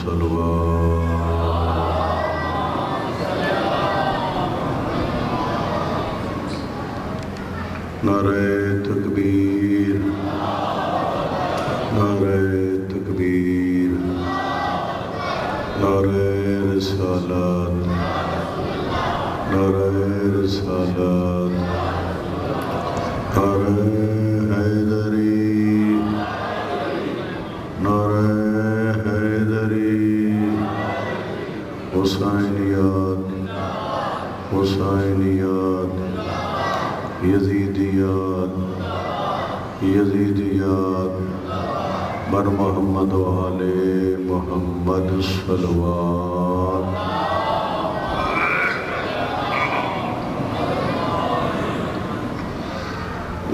الصلوات نعرہ تکبیر نعرہ تکبیر نعرہ رسالات نعرہ رسالات نعرہ حیدری نعرہ حیدری حسینیات حسینیات یزیدیات یزیدیات بر محمد و آل محمد صلوات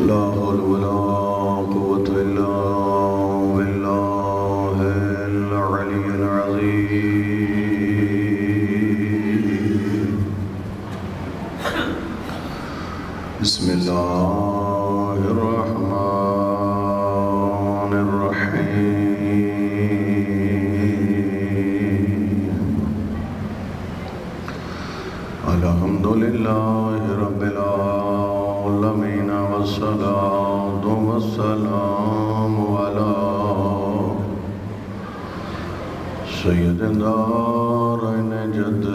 لا حول ولا قوة إلا بالله العلي العظيم بسم الله الرحمن الرحيم الحمد لله رب العالمين والصلاة والسلام على سيد الدارين جد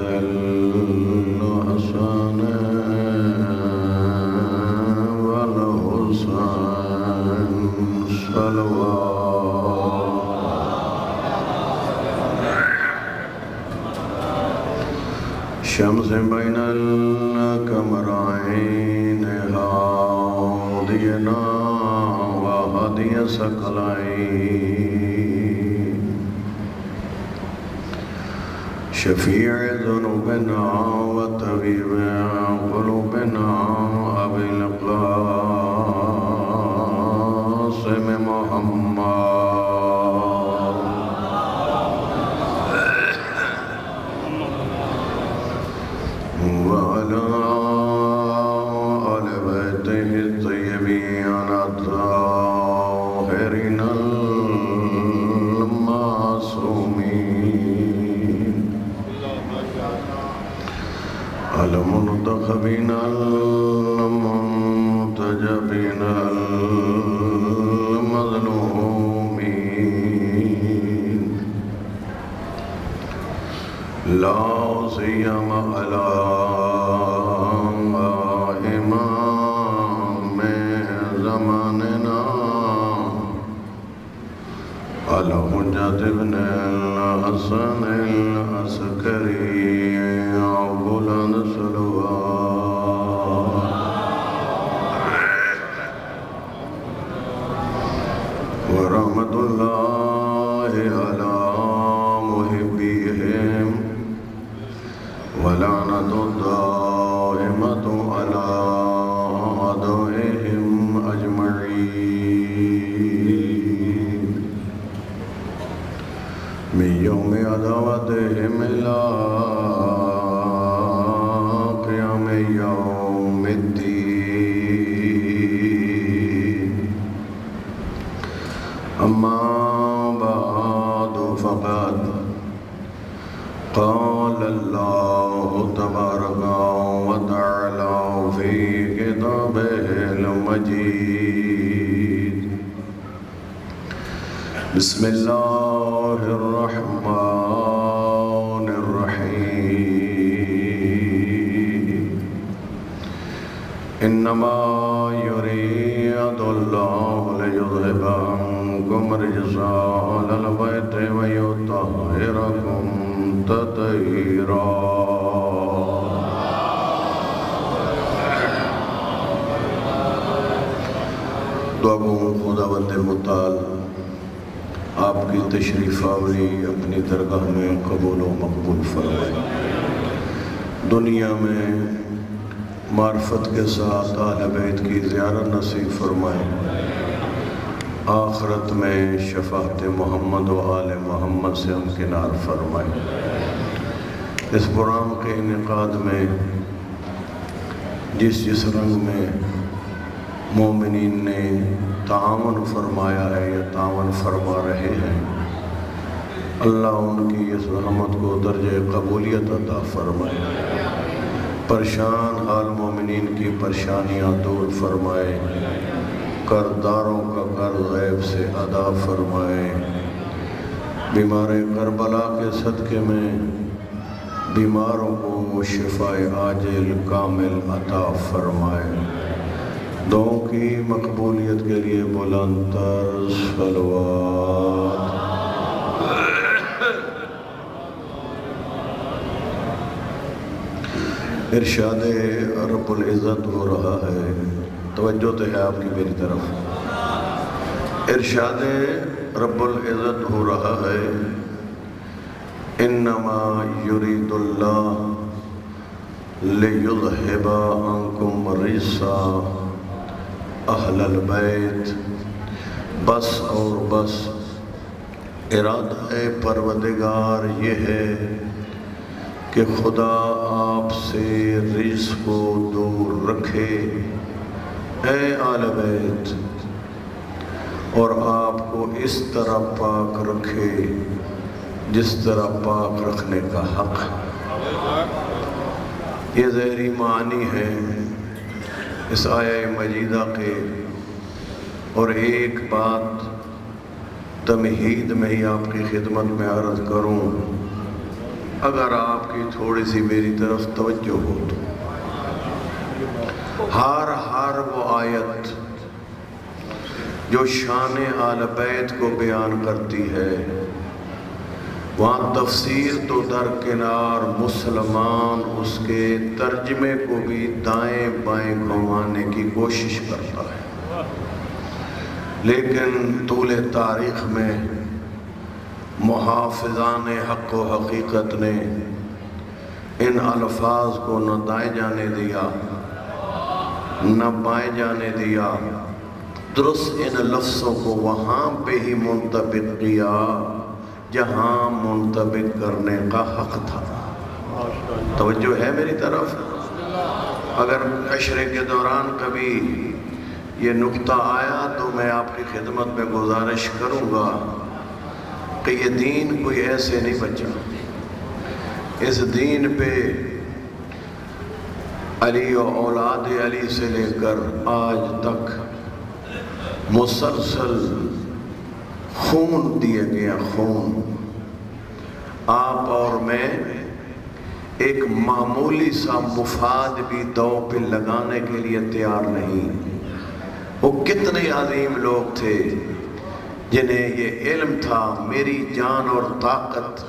الحسن والحسين صلوات شمس بين القمرين هادينا وهدي ثقلين شفيع ذنوبنا وطبيب قلوبنا أبي القاسم محمد وعلى آل بيته الطيبين الطاهرين المعصومين المنتخبين المنتجبين المظلومين لا سيما على إمام زماننا على حجة ابن الحسن العسكري بلند صلوات ورحمة الله على محبيهم ولعنة الدائمة على أعدائهم أجمعين من يوم عداوتهم إلى قيام يوم الدين أما بعد فقد قال الله تبارك وتعالى في كتابه المجيد بسم الله الرحمن الرحيم إنما يريد الله ليذهب عنكم الرجس أهل البيت ويطهركم تطهيرا دعاؤں خداوند متعال آپ کی تشریف آوری اپنی درگاہ میں قبول و مقبول فرمائے. دنیا میں معرفت کے ساتھ اہل بیت کی زیارت نصیب فرمائے. آخرت میں شفاعت محمد و آل محمد سے امکنار فرمائے. اس پروگرام کے انعقاد میں جس رنگ میں مومنین نے تعاون فرمایا ہے یا تعاون فرما رہے ہیں، اللہ ان کی اس رحمت کو درجہ قبولیت عطا فرمائے، پریشان حال مومنین کی پریشانیاں دور فرمائے، قرضداروں کا قرض غیب سے ادا فرمائے، بیمار کربلا کے صدقے میں بیماروں کو شفاء عاجل کامل عطا فرمائے۔ دعاؤں کی مقبولیت کے لیے بلند تر صلوات۔ ارشاد رب العزت ہو رہا ہے، توجہ تو ہے آپ کی میری طرف۔ ارشاد رب العزت ہو رہا ہے، انما یرید اللہ لیذہب عنکم الرجس اہل البیت، بس اور بس ارادہ پروردگار یہ ہے کہ خدا آپ سے رجس کو دور رکھے، اے آل بیت، اور آپ کو اس طرح پاک رکھے جس طرح پاک رکھنے کا حق۔ یہ ظاہری معنی ہے اس آیہ مجیدہ کے، اور ایک بات تمہید میں ہی آپ کی خدمت میں عرض کروں، اگر آپ کی تھوڑی سی میری طرف توجہ ہو تو ہر وہ آیت جو شان آل بیت کو بیان کرتی ہے، وہاں تفسیر تو درکنار، مسلمان اس کے ترجمے کو بھی دائیں بائیں گھمانے کی کوشش کرتا ہے، لیکن طول تاریخ میں محافظان حق و حقیقت نے ان الفاظ کو نہ دائیں جانے دیا نہ بائیں جانے دیا، درست ان لفظوں کو وہاں پہ ہی منطبق کیا جہاں منطبق کرنے کا حق تھا۔ توجہ ہے میری طرف؟ اگر عشرے کے دوران کبھی یہ نقطہ آیا تو میں آپ کی خدمت میں گزارش کروں گا کہ یہ دین کوئی ایسے نہیں بچا، اس دین پہ علی و اولاد علی سے لے کر آج تک مسلسل خون دیا گیا، خون۔ آپ اور میں ایک معمولی سا مفاد بھی دو پہ لگانے کے لیے تیار نہیں۔ وہ کتنے عظیم لوگ تھے جنہیں یہ علم تھا میری جان اور طاقت،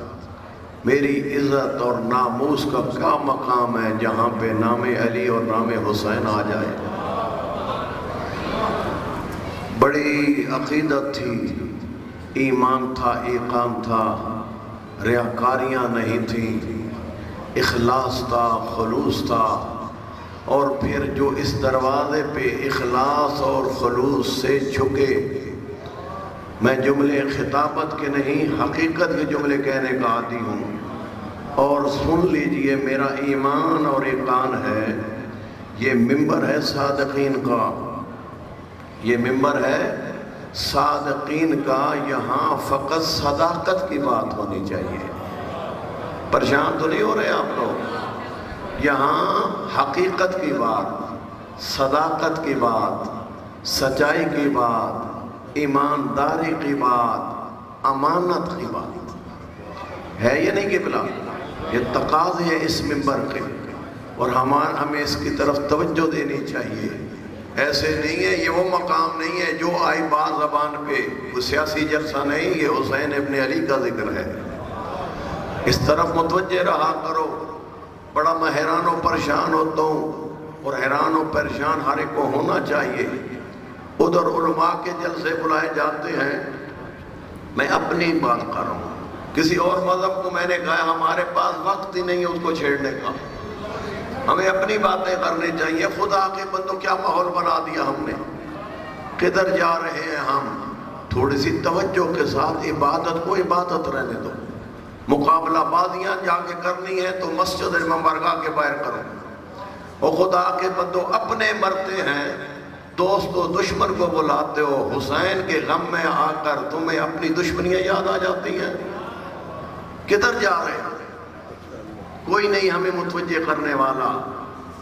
میری عزت اور ناموس کا کیا مقام ہے جہاں پہ نام علی اور نام حسین آ جائے۔ بڑی عقیدت تھی، ایمان تھا، ایقان تھا، ریاکاریاں نہیں تھیں، اخلاص تھا، خلوص تھا، اور پھر جو اس دروازے پہ اخلاص اور خلوص سے جھکے، میں جملے خطابت کے نہیں حقیقت کے جملے کہنے کا عادی ہوں، اور سن لیجئے میرا ایمان اور ایقان ہے، یہ ممبر ہے صادقین کا، یہ ممبر ہے صادقین کا، یہاں فقط صداقت کی بات ہونی چاہیے۔ پریشان تو نہیں ہو رہے آپ لوگ؟ یہاں حقیقت کی بات، صداقت کی بات، سچائی کی بات، ایمانداری کی بات، امانت کی بات ہے یا نہیں قبلہ؟ یہ تقاضے ہیں اس منبر کے، اور ہمیں اس کی طرف توجہ دینی چاہیے۔ ایسے نہیں ہے، یہ وہ مقام نہیں ہے جو آئی بات زبان پہ، وہ سیاسی جلسہ نہیں، یہ حسین ابن علی کا ذکر ہے۔ اس طرف متوجہ رہا کرو۔ بڑا میں حیران و پریشان ہوتا ہوں، اور حیران و پریشان ہر ایک کو ہونا چاہیے۔ ادھر علماء کے جلسے بلائے جاتے ہیں، میں اپنی بات کر رہا ہوں، کسی اور مذہب کو میں نے کہا ہمارے پاس وقت ہی نہیں ہے اس کو چھیڑنے کا، ہمیں اپنی باتیں کرنی چاہیے۔ خدا کے بندوں کیا ماحول بنا دیا ہم نے، کدھر جا رہے ہیں ہم؟ تھوڑی سی توجہ کے ساتھ عبادت کو عبادت رہنے دو۔ مقابلہ بازیاں جا کے کرنی ہے تو مسجد مبارکہ کے باہر کرو۔ اور خدا کے بندوں اپنے مرتے ہیں، دوست و دشمن کو بلاتے ہو، حسین کے غم میں آ کر تمہیں اپنی دشمنیاں یاد آ جاتی ہیں۔ کدھر جا رہے ہیں؟ کوئی نہیں ہمیں متوجہ کرنے والا۔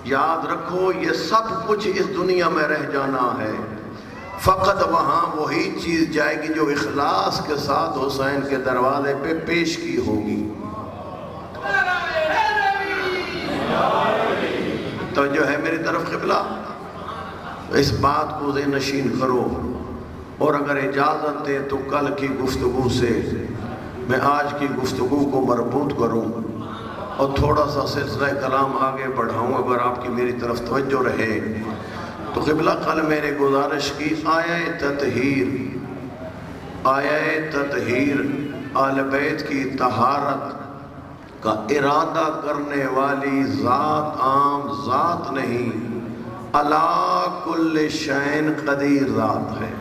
یاد رکھو یہ سب کچھ اس دنیا میں رہ جانا ہے، فقط وہاں وہی چیز جائے گی جو اخلاص کے ساتھ حسین کے دروازے پہ پیش کی ہوگی۔ تو جو ہے میری طرف قبلہ، اس بات کو ذہن نشین کرو، اور اگر اجازت دے تو کل کی گفتگو سے میں آج کی گفتگو کو مربوط کروں اور تھوڑا سا سلسلہ کلام آگے بڑھاؤں، اگر آپ کی میری طرف توجہ رہے تو۔ قبلہ کل میں نے گزارش کی آیہ تطہیر آل بیت کی طہارت کا ارادہ کرنے والی ذات عام ذات نہیں، علی کل شین قدیر ذات ہے،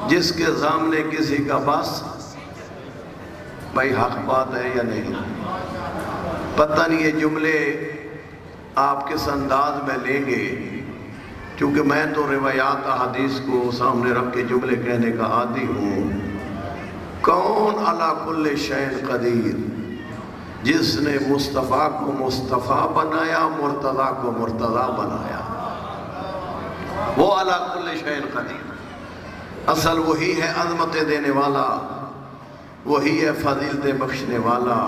جس کے سامنے کسی کا بس۔ بھائی حق بات ہے یا نہیں؟ پتہ نہیں یہ جملے آپ کس انداز میں لیں گے، کیونکہ میں تو روایات احادیث کو سامنے رکھ کے جملے کہنے کا عادی ہوں۔ کون علی کل شین قدیر؟ جس نے مصطفیٰ کو مصطفیٰ بنایا، مرتضیٰ کو مرتضیٰ بنایا، وہ علی کل شین قدیر۔ اصل وہی ہے عظمت دینے والا، وہی ہے فضیلت بخشنے والا۔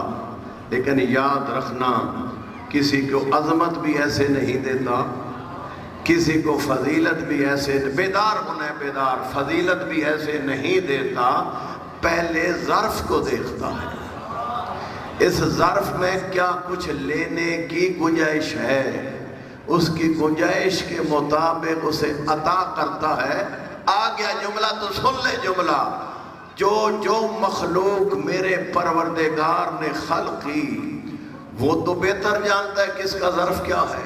لیکن یاد رکھنا، کسی کو عظمت بھی ایسے نہیں دیتا، کسی کو فضیلت بھی ایسے، بیدار ہونا ہے بیدار، فضیلت بھی ایسے نہیں دیتا، پہلے ظرف کو دیکھتا ہے، اس ظرف میں کیا کچھ لینے کی گنجائش ہے، اس کی گنجائش کے مطابق اسے عطا کرتا ہے۔ آ گیا جملہ تو سن لے جملہ، جو مخلوق میرے پروردگار نے خلق کی وہ تو بہتر جانتا ہے کس کا ظرف کیا ہے،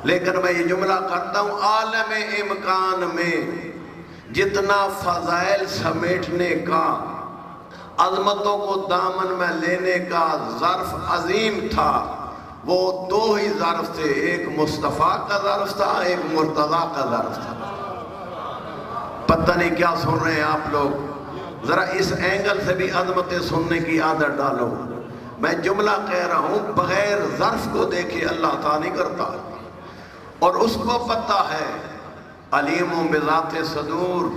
لیکن میں یہ جملہ کرتا ہوں، عالم امکان میں جتنا فضائل سمیٹنے کا، عظمتوں کو دامن میں لینے کا ظرف عظیم تھا، وہ دو ہی ظرف تھے، ایک مصطفیٰ کا ظرف تھا، ایک مرتضیٰ کا ظرف تھا۔ پتہ نہیں کیا سن رہے ہیں آپ لوگ، ذرا اس اینگل سے بھی عظمتیں سننے کی عادت ڈالو۔ میں جملہ کہہ رہا ہوں، بغیر ظرف کو دیکھے اللہ تعالیٰ نہیں کرتا، اور اس کو پتہ ہے، علیم بذات صدور،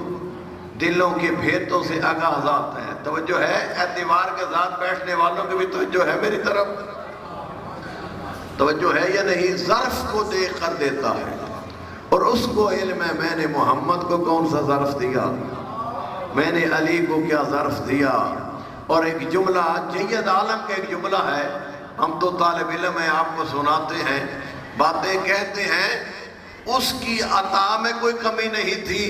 دلوں کے بھیتوں سے آگاہ ذات ہے۔ توجہ ہے؟ اعتبار کے ذات بیٹھنے والوں کی بھی توجہ ہے میری طرف، توجہ ہے یا نہیں؟ ظرف کو دیکھ کر دیتا ہے، اور اس کو علم ہے میں نے محمد کو کون سا ظرف دیا، میں نے علی کو کیا ظرف دیا۔ اور ایک جملہ جید عالم کا ایک جملہ ہے، ہم تو طالب علم ہیں، آپ کو سناتے ہیں، باتیں کہتے ہیں، اس کی عطا میں کوئی کمی نہیں تھی۔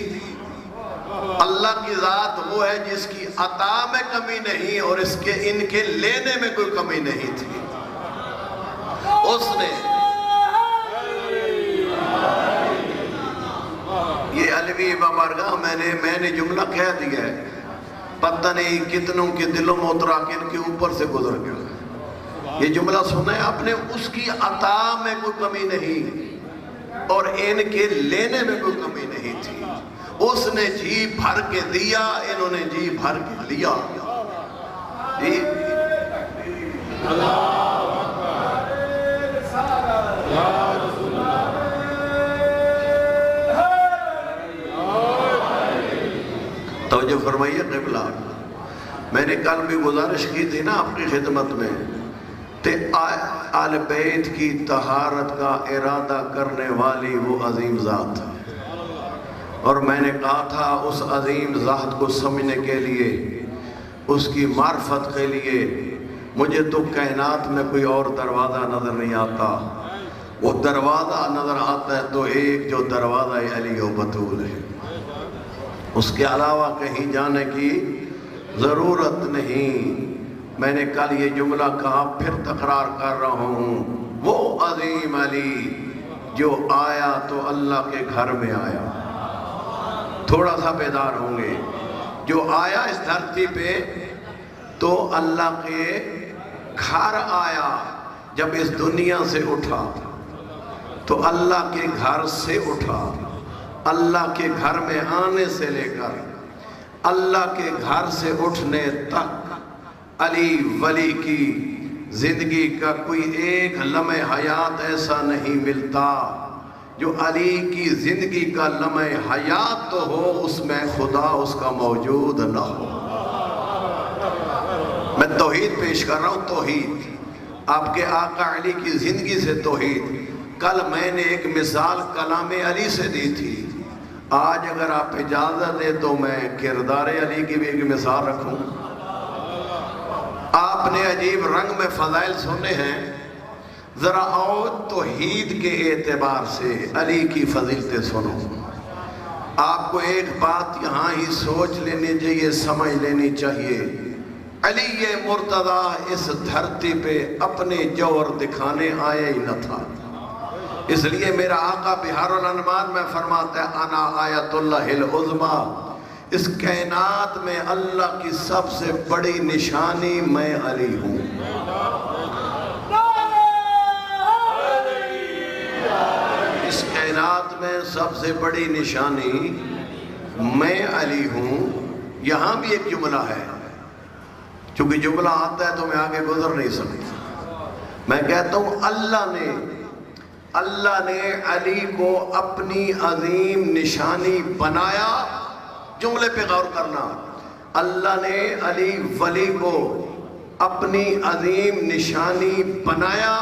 اللہ کی ذات وہ ہے جس کی عطا میں کمی نہیں، اور اس کے ان کے لینے میں کوئی کمی نہیں تھی۔ اس نے یہ علوی بابرگاہ میں نے جملہ کہہ دیا ہے، پتہ نہیں کتنوں کے دلوں میں اترا کے ان کے اوپر سے گزر گیا۔ یہ جملہ سنا ہے آپ نے، اس کی عطا میں کوئی کمی نہیں اور ان کے لینے میں کوئی کمی نہیں تھی۔ اس نے جی بھر کے دیا، انہوں نے جی بھر کے لیا۔ جی توجہ فرمائیے قبلہ، میں نے کل بھی گزارش کی تھی نا آپ کی خدمت میں، کہ آل بیت کی طہارت کا ارادہ کرنے والی وہ عظیم ذات ہے، اور میں نے کہا تھا اس عظیم ذات کو سمجھنے کے لیے، اس کی معرفت کے لیے مجھے تو کائنات میں کوئی اور دروازہ نظر نہیں آتا۔ وہ دروازہ نظر آتا ہے تو ایک جو دروازہ علی و بطول ہے، اس کے علاوہ کہیں جانے کی ضرورت نہیں۔ میں نے کل یہ جملہ کہا، پھر تکرار کر رہا ہوں، وہ عظیم علی جو آیا تو اللہ کے گھر میں آیا۔ تھوڑا سا بیدار ہوں گے، جو آیا اس دھرتی پہ تو اللہ کے گھر آیا۔ جب اس دنیا سے اٹھا تو اللہ کے گھر سے اٹھا، اللہ کے گھر میں آنے سے لے کر اللہ کے گھر سے اٹھنے تک علی ولی کی زندگی کا کوئی ایک لمحہ حیات ایسا نہیں ملتا جو علی کی زندگی کا لمحہ حیات تو ہو اس میں خدا اس کا موجود نہ ہو۔ میں توحید پیش کر رہا ہوں، توحید، آپ کے آقا علی کی زندگی سے توحید۔ کل میں نے ایک مثال کلام علی سے دی تھی، آج اگر آپ اجازت دیں تو میں کردار علی کی بھی ایک مثال رکھوں۔ آپ نے عجیب رنگ میں فضائل سنے ہیں، ذرا اور توحید کے اعتبار سے علی کی فضیلتیں سنو۔ آپ کو ایک بات یہاں ہی سوچ لینی چاہیے، سمجھ لینی چاہیے، علی مرتضیٰ اس دھرتی پہ اپنے جوہر دکھانے آیا ہی نہ تھا۔ اس لیے میرا آقا بحار الانوار میں فرماتا ہے انا آیت اللہ العظمیٰ، اس کائنات میں اللہ کی سب سے بڑی نشانی میں علی ہوں۔ اس کائنات میں سب سے بڑی نشانی میں علی ہوں۔ یہاں بھی ایک جملہ ہے، چونکہ جملہ آتا ہے تو میں آگے گزر نہیں سکتا۔ میں کہتا ہوں اللہ نے علی کو اپنی عظیم نشانی بنایا۔ جملے پہ غور کرنا، اللہ نے علی ولی کو اپنی عظیم نشانی بنایا،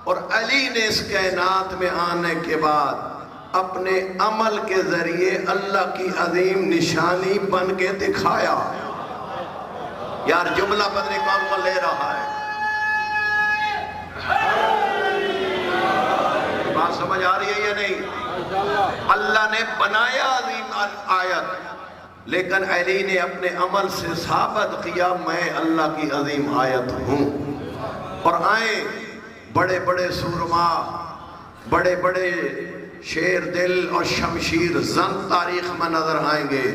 اور علی نے اس کائنات میں آنے کے بعد اپنے عمل کے ذریعے اللہ کی عظیم نشانی بن کے دکھایا۔ یار جملہ بدلی کون لے رہا ہے؟ بات سمجھ آ رہی ہے یا نہیں؟ اللہ نے بنایا عظیم آیت، لیکن علی نے اپنے عمل سے ثابت کیا میں اللہ کی عظیم آیت ہوں۔ اور آئیں بڑے بڑے سورما، بڑے بڑے شیر دل اور شمشیر زن تاریخ میں نظر آئیں گے،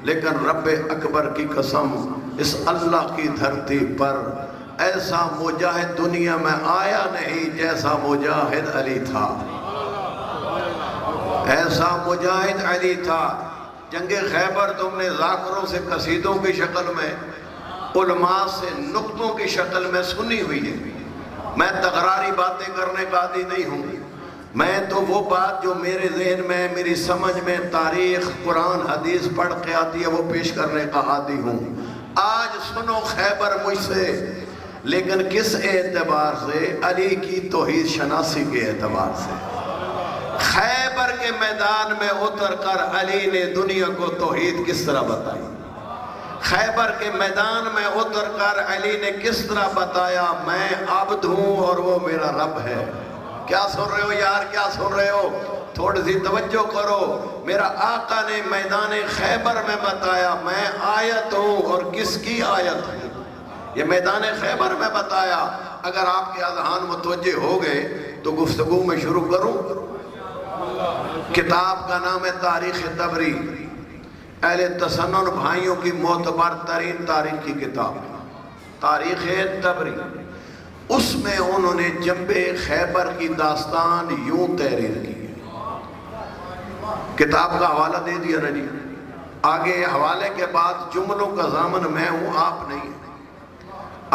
لیکن رب اکبر کی قسم اس اللہ کی دھرتی پر ایسا مجاہد دنیا میں آیا نہیں جیسا مجاہد علی تھا۔ ایسا مجاہد علی تھا۔ جنگ خیبر تم نے ذاکروں سے قصیدوں کی شکل میں، علماء سے نقطوں کی شکل میں سنی ہوئی ہے۔ میں تکراری باتیں کرنے کا عادی نہیں ہوں، میں تو وہ بات جو میرے ذہن میں، میری سمجھ میں تاریخ قرآن حدیث پڑھ کے آتی ہے وہ پیش کرنے کا عادی ہوں۔ آج سنو خیبر مجھ سے، لیکن کس اعتبار سے؟ علی کی توحید شناسی کے اعتبار سے۔ خیبر کے میدان میں اتر کر علی نے دنیا کو توحید کس طرح بتائی؟ خیبر کے میدان میں اتر کر علی نے کس طرح بتایا میں عبد ہوں اور وہ میرا رب ہے؟ کیا سن رہے ہو یار، کیا سن رہے ہو؟ تھوڑی سی توجہ کرو۔ میرا آقا نے میدان خیبر میں بتایا میں آیت ہوں، اور کس کی آیت ہوں؟ یہ میدان خیبر میں بتایا۔ اگر آپ کے اذہان متوجہ ہو گئے تو گفتگو میں شروع کروں۔ کتاب کا نام ہے تاریخ طبری، اہل تسنن بھائیوں کی معتبر ترین تاریخ کی کتاب تاریخ طبری۔ اس میں انہوں نے جنب خیبر کی داستان یوں تحریر کی ہے۔ کتاب کا حوالہ دے دیا نا جی، آگے حوالے کے بعد جملوں کا ضامن میں ہوں، آپ نہیں ہیں۔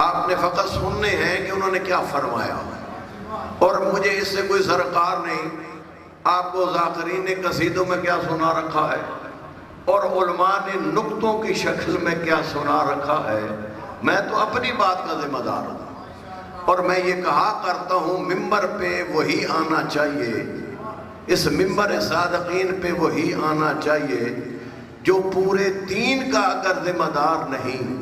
آپ نے فقط سننے ہیں کہ انہوں نے کیا فرمایا، اور مجھے اس سے کوئی سرکار نہیں۔ آپ کو ذاکرین نے قصیدوں میں کیا سنا رکھا ہے، اور علماء نے نقطوں کی شکل میں کیا سنا رکھا ہے، میں تو اپنی بات کا ذمہ دار ہوں۔ اور میں یہ کہا کرتا ہوں ممبر پہ وہی آنا چاہیے، اس ممبر صادقین پہ وہی آنا چاہیے جو پورے دین کا اگر ذمہ دار نہیں،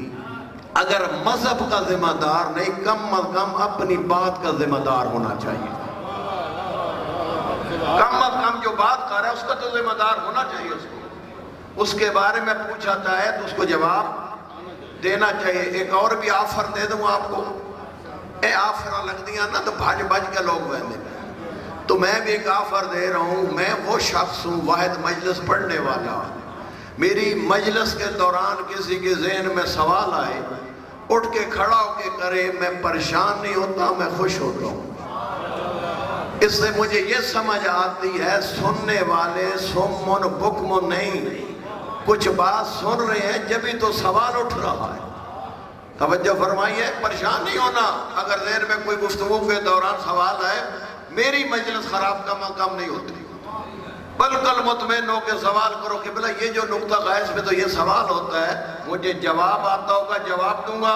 اگر مذہب کا ذمہ دار نہیں، کم از کم اپنی بات کا ذمہ دار ہونا چاہیے۔ کم از کم جو بات کر رہا ہے اس کا تو ذمہ دار ہونا چاہیے۔ اس کے بارے میں پوچھا ہے تو اس کو جواب دینا چاہیے۔ ایک اور بھی آفر دے دوں آپ کو، اے آفر لگ دیا نا تو بھاج بھاج کے لوگ بہنے، تو میں بھی ایک آفر دے رہا ہوں۔ میں وہ شخص ہوں واحد مجلس پڑھنے والا، میری مجلس کے دوران کسی کے ذہن میں سوال آئے، اٹھ کے کھڑا ہو کے کرے، میں پریشان نہیں ہوتا، میں خوش ہوتا ہوں۔ اس سے مجھے یہ سمجھ آتی ہے سننے والے سمن بکم نہیں، کچھ بات سن رہے ہیں جبھی تو سوال اٹھ رہا ہے۔ توجہ فرمائیے، پریشان نہیں ہونا اگر ذہن میں کوئی گفتگو کے دوران سوال ہے، میری مجلس خراب کم نہیں ہوتی، بلکہ مطمئن ہو کے سوال کرو کہ بلا یہ جو نقطہ غائز میں تو یہ سوال ہوتا ہے، مجھے جواب آتا ہوگا جواب دوں گا،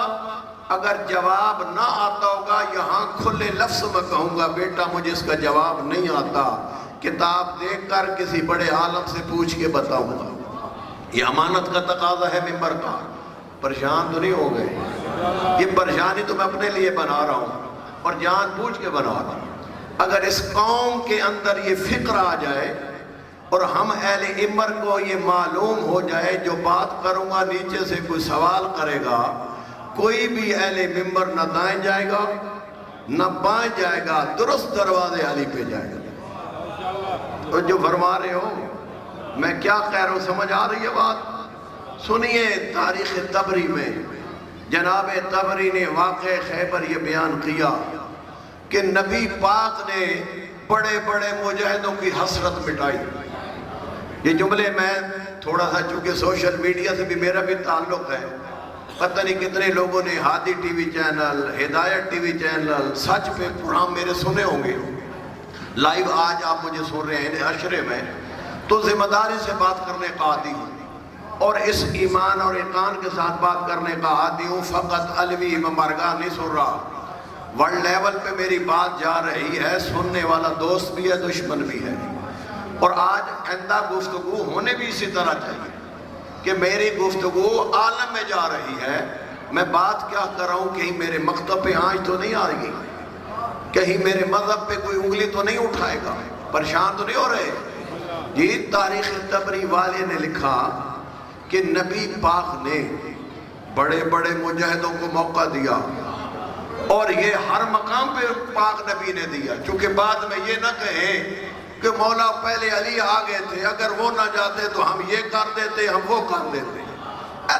اگر جواب نہ آتا ہوگا یہاں کھلے لفظ میں کہوں گا بیٹا مجھے اس کا جواب نہیں آتا، کتاب دیکھ کر کسی بڑے عالم سے پوچھ کے بتاؤں گا۔ یہ امانت کا تقاضا ہے ممبر کا۔ پریشان تو نہیں ہو گئے؟ یہ پریشانی تو میں اپنے لیے بنا رہا ہوں اور جان بوجھ کے بنا رہا ہوں۔ اگر اس قوم کے اندر یہ فکر آ جائے اور ہم اہل امر کو یہ معلوم ہو جائے، جو بات کروں گا نیچے سے کوئی سوال کرے گا، کوئی بھی اہل ممبر نہ دائیں جائے گا نہ بائیں جائے گا، درست دروازے علی پہ جائے گا۔ تو جو فرما رہے ہو میں کیا کہہ رہا ہوں، سمجھ آ رہی ہے بات؟ سنیے، تاریخ طبری میں جناب طبری نے واقع خیبر یہ بیان کیا کہ نبی پاک نے بڑے بڑے مجاہدوں کی حسرت مٹائی۔ یہ جملے میں تھوڑا سا چونکہ سوشل میڈیا سے بھی میرا بھی تعلق ہے، پتہ نہیں کتنے لوگوں نے ہادی ٹی وی چینل، ہدایت ٹی وی چینل، سچ پہ پروگرام میرے سنے ہوں گے، لائیو آج آپ مجھے سن رہے ہیں عشرے میں، تو ذمہ داری سے بات کرنے کا عادی ہوں اور اس ایمان اور ایقان کے ساتھ بات کرنے کا عادی ہوں۔ فقط علوی میں مرگاہ نہیں سن رہا، ورلڈ لیول پہ میری بات جا رہی ہے، سننے والا دوست بھی ہے دشمن بھی ہے، اور آج آئندہ گفتگو ہونے بھی اسی طرح چاہیے کہ میری گفتگو عالم میں جا رہی ہے۔ میں بات کیا کر رہا ہوں، کہیں میرے مکتب پہ آنچ تو نہیں آ رہی، کہیں میرے مذہب پہ کوئی انگلی تو نہیں اٹھائے گا، پریشان تو نہیں ہو رہے؟ جی، تاریخ طبری والے نے لکھا کہ نبی پاک نے بڑے بڑے مجاہدوں کو موقع دیا، اور یہ ہر مقام پہ پاک نبی نے دیا، چونکہ بعد میں یہ نہ کہیں کہ مولا پہلے علی آگے تھے، اگر وہ نہ جاتے تو ہم یہ کر دیتے، ہم وہ کر دیتے۔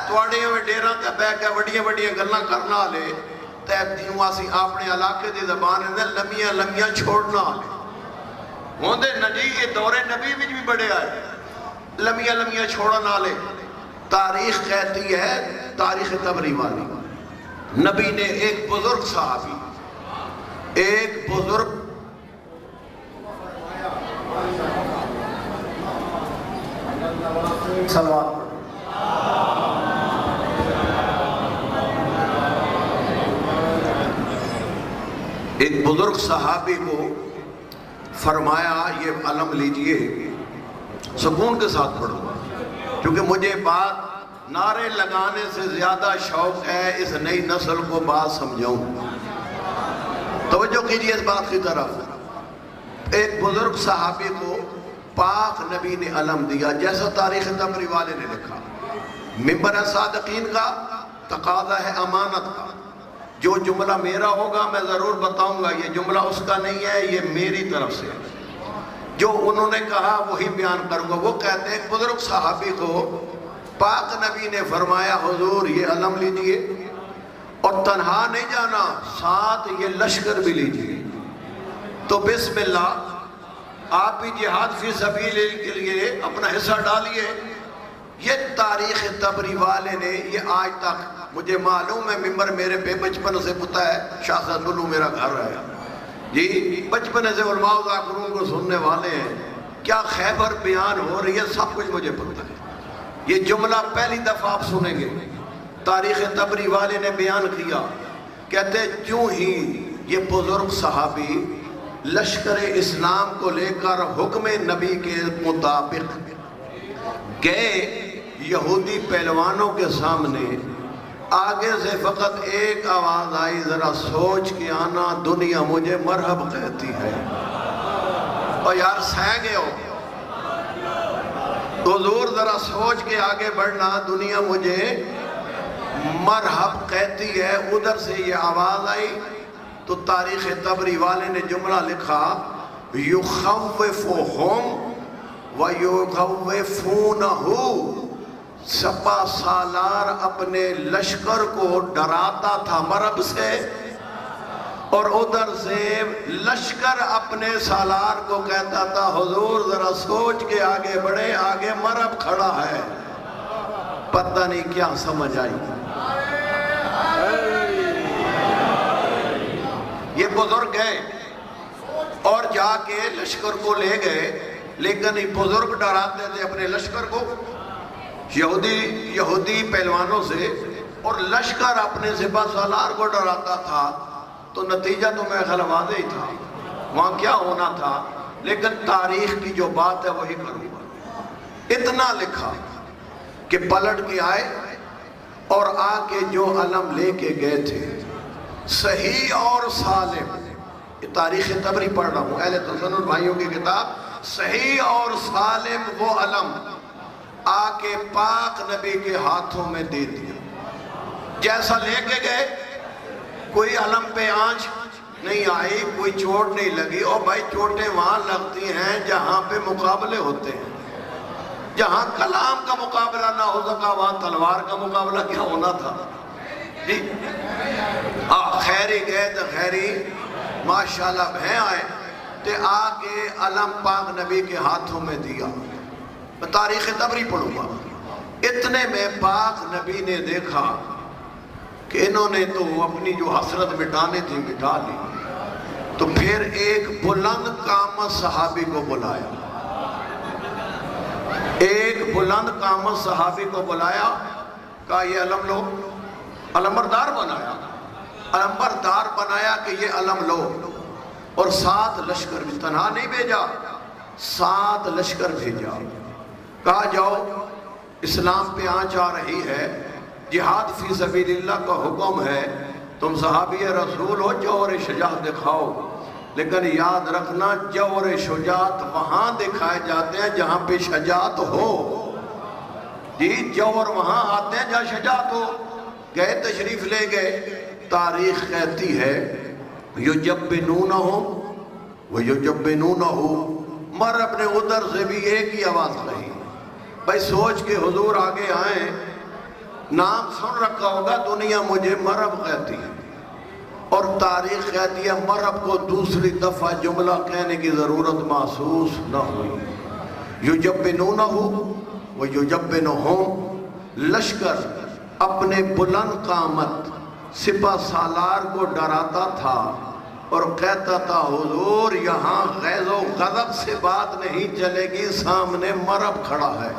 تھوڑے میں ڈیرہ تے بہ کے وڈیاں وڈیاں گلاں کرنا لے تے دیوں اسی اپنے علاقے دی زبان اندر لمیاں لمیاں چھوڑنا لے ہوندے نجی، یہ دور نبی وچ بھی بڑے آئے، لمیاں لمیاں چھوڑنا لے۔ تاریخ کہتی ہے، تاریخ طبری والی، نبی نے ایک بزرگ صحابی، ایک بزرگ ایک بزرگ صحابی کو فرمایا یہ علم لیجئے، سکون کے ساتھ پڑھو، کیونکہ مجھے بات نعرے لگانے سے زیادہ شوق ہے اس نئی نسل کو بات سمجھاؤں۔ توجہ کیجئے اس بات کی طرف۔ ایک بزرگ صحابی کو پاک نبی نے علم دیا، جیسا تاریخ طبری والے نے لکھا۔ ممبر صادقین کا تقاضا ہے امانت کا، جو جملہ میرا ہوگا میں ضرور بتاؤں گا، یہ جملہ اس کا نہیں ہے، یہ میری طرف سے جو انہوں نے کہا وہی بیان کروں گا۔ وہ کہتے ہیں بزرگ صحابی کو پاک نبی نے فرمایا حضور یہ علم لیجئے، اور تنہا نہیں جانا، ساتھ یہ لشکر بھی لیجئے۔ تو بسم اللہ، آپ بھی جہاد فی سبیل کے لیے اپنا حصہ ڈالیے۔ یہ تاریخ طبری والے نے یہ آج تک، مجھے معلوم ہے ممبر میرے پہ بچپن سے پتہ ہے، شاہ صاحب بلو میرا گھر ہے جی، بچپن سے علماء ذاکرون کو سننے والے ہیں، کیا خیبر بیان ہو رہی ہے سب کچھ مجھے پتہ ہے۔ یہ جملہ پہلی دفعہ آپ سنیں گے، تاریخ طبری والے نے بیان کیا، کہتے جو ہی یہ بزرگ صحابی لشکر اسلام کو لے کر حکم نبی کے مطابق گئے یہودی پہلوانوں کے سامنے، آگے سے فقط ایک آواز آئی، ذرا سوچ کے آنا، دنیا مجھے مرحب کہتی ہے۔ اور یار سہ گئے ہو حضور، ذرا سوچ کے آگے بڑھنا، دنیا مجھے مرحب کہتی ہے۔ ادھر سے یہ آواز آئی تو تاریخ طبری والے نے جملہ لکھا، یخوفہم ویخوفونہ، سپا سالار اپنے لشکر کو ڈراتا تھا مرب سے، اور ادھر سے لشکر اپنے سالار کو کہتا تھا حضور ذرا سوچ کے آگے بڑھے، آگے مرب کھڑا ہے۔ پتہ نہیں کیا سمجھ آئی۔ بزرگ گئے اور جا کے لشکر کو لے گئے، لیکن یہ بزرگ ڈراتے تھے اپنے لشکر کو یہودی پہلوانوں سے، اور لشکر اپنے سپہ سالار کو ڈراتا تھا، تو نتیجہ تو میں خیال واضح ہی تھا وہاں کیا ہونا تھا، لیکن تاریخ کی جو بات ہے وہی کروں گا۔ اتنا لکھا کہ پلٹ کے آئے اور آ کے جو علم لے کے گئے تھے صحیح اور سالم، یہ تاریخ طبری پڑھ رہا ہوں، اہل تسنن بھائیوں کی کتاب، صحیح اور سالم وہ علم آ کے پاک نبی کے ہاتھوں میں دے دیا۔ جیسا لے کے گئے کوئی علم پہ آنچ نہیں آئی، کوئی چوٹ نہیں لگی، اور بھائی چوٹیں وہاں لگتی ہیں جہاں پہ مقابلے ہوتے ہیں، جہاں کلام کا مقابلہ نہ ہو سکا وہاں تلوار کا مقابلہ کیا ہونا تھا جی۔ خیری گئے تو خیری ماشاءاللہ بھیں آئے تے آگے علم پاک نبی کے ہاتھوں میں دیا۔ میں تاریخ طبری پڑھوں گا۔ اتنے میں پاک نبی نے دیکھا کہ انہوں نے تو اپنی جو حسرت مٹانے تھی مٹا لی، تو پھر ایک بلند قامت صحابی کو بلایا، ایک بلند قامت صحابی کو بلایا، کہا یہ علم لو، علمبردار بنایا، علمبردار بنایا کہ یہ علم لو، اور 7 لشکر بھی تنہا نہیں بھیجا، 7 لشکر بھیجا، کہا جاؤ اسلام پہ آنچ آ رہی ہے، جہاد فی سبیل اللہ کا حکم ہے، تم صحابی رسول ہو، جوہر شجاعت دکھاؤ، لیکن یاد رکھنا جوہر شجاعت وہاں دکھائے جاتے ہیں جہاں پہ شجاعت ہو جی، جوہر وہاں آتے ہیں جہاں شجاعت ہو۔ گئے تشریف لے گئے، تاریخ کہتی ہے یجبنونہم ویجبنونہو، مرب نے ادھر سے بھی ایک ہی آواز کہی، بھائی سوچ کے حضور آگے آئیں، نام سن رکھا ہوگا دنیا مجھے مرب کہتی ہے، اور تاریخ کہتی ہے مرب کو دوسری دفعہ جملہ کہنے کی ضرورت محسوس نہ ہوئی۔ یجبنونہو ویجبنہم، لشکر اپنے بلند قامت سپہ سالار کو ڈراتا تھا اور کہتا تھا حضور یہاں غیظ و غضب سے بات نہیں چلے گی، سامنے مرب کھڑا ہے،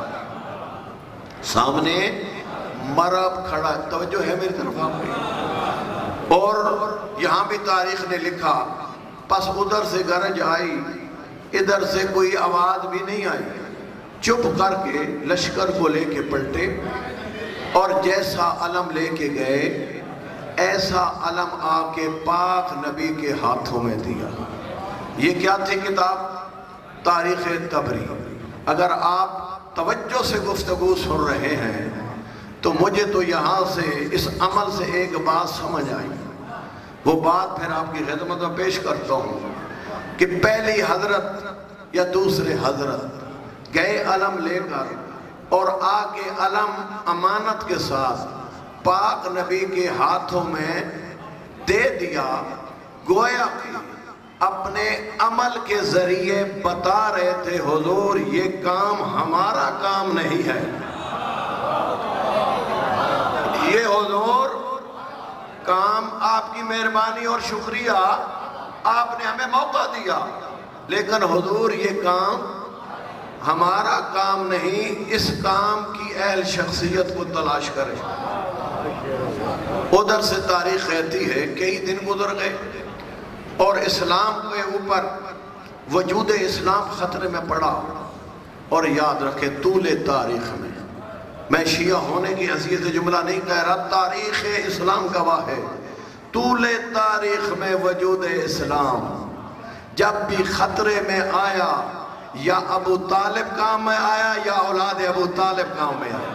سامنے مرب کھڑا ہے، توجہ ہے میری طرف آپ کی۔ اور یہاں بھی تاریخ نے لکھا پس ادھر سے گرج آئی، ادھر سے کوئی آواز بھی نہیں آئی، چپ کر کے لشکر کو لے کے پلٹے، اور جیسا علم لے کے گئے ایسا علم آ کے پاک نبی کے ہاتھوں میں دیا۔ یہ کیا تھی کتاب؟ تاریخ طبری۔ اگر آپ توجہ سے گفتگو سن رہے ہیں تو مجھے تو یہاں سے اس عمل سے ایک بات سمجھ آئی، وہ بات پھر آپ کی خدمت میں پیش کرتا ہوں کہ پہلی حضرت یا دوسرے حضرت گئے علم لے کر، اور آگے علم امانت کے ساتھ پاک نبی کے ہاتھوں میں دے دیا، گویا کہ اپنے عمل کے ذریعے بتا رہے تھے حضور یہ کام ہمارا کام نہیں ہے، یہ حضور کام آپ کی مہربانی اور شکریہ، آپ نے ہمیں موقع دیا، لیکن حضور یہ کام ہمارا کام نہیں، اس کام کی اہل شخصیت کو تلاش کریں۔ ادھر سے تاریخ کہتی ہے کئی دن گزر گئے اور اسلام کے اوپر وجود اسلام خطرے میں پڑا، اور یاد رکھے طول تاریخ میں شیعہ ہونے کی حیثیت سے جملہ نہیں کہہ رہا، تاریخ اسلام گواہ ہے، طول تاریخ میں وجود اسلام جب بھی خطرے میں آیا یا ابو طالب کام میں آیا یا اولاد ابو طالب کام میں آیا۔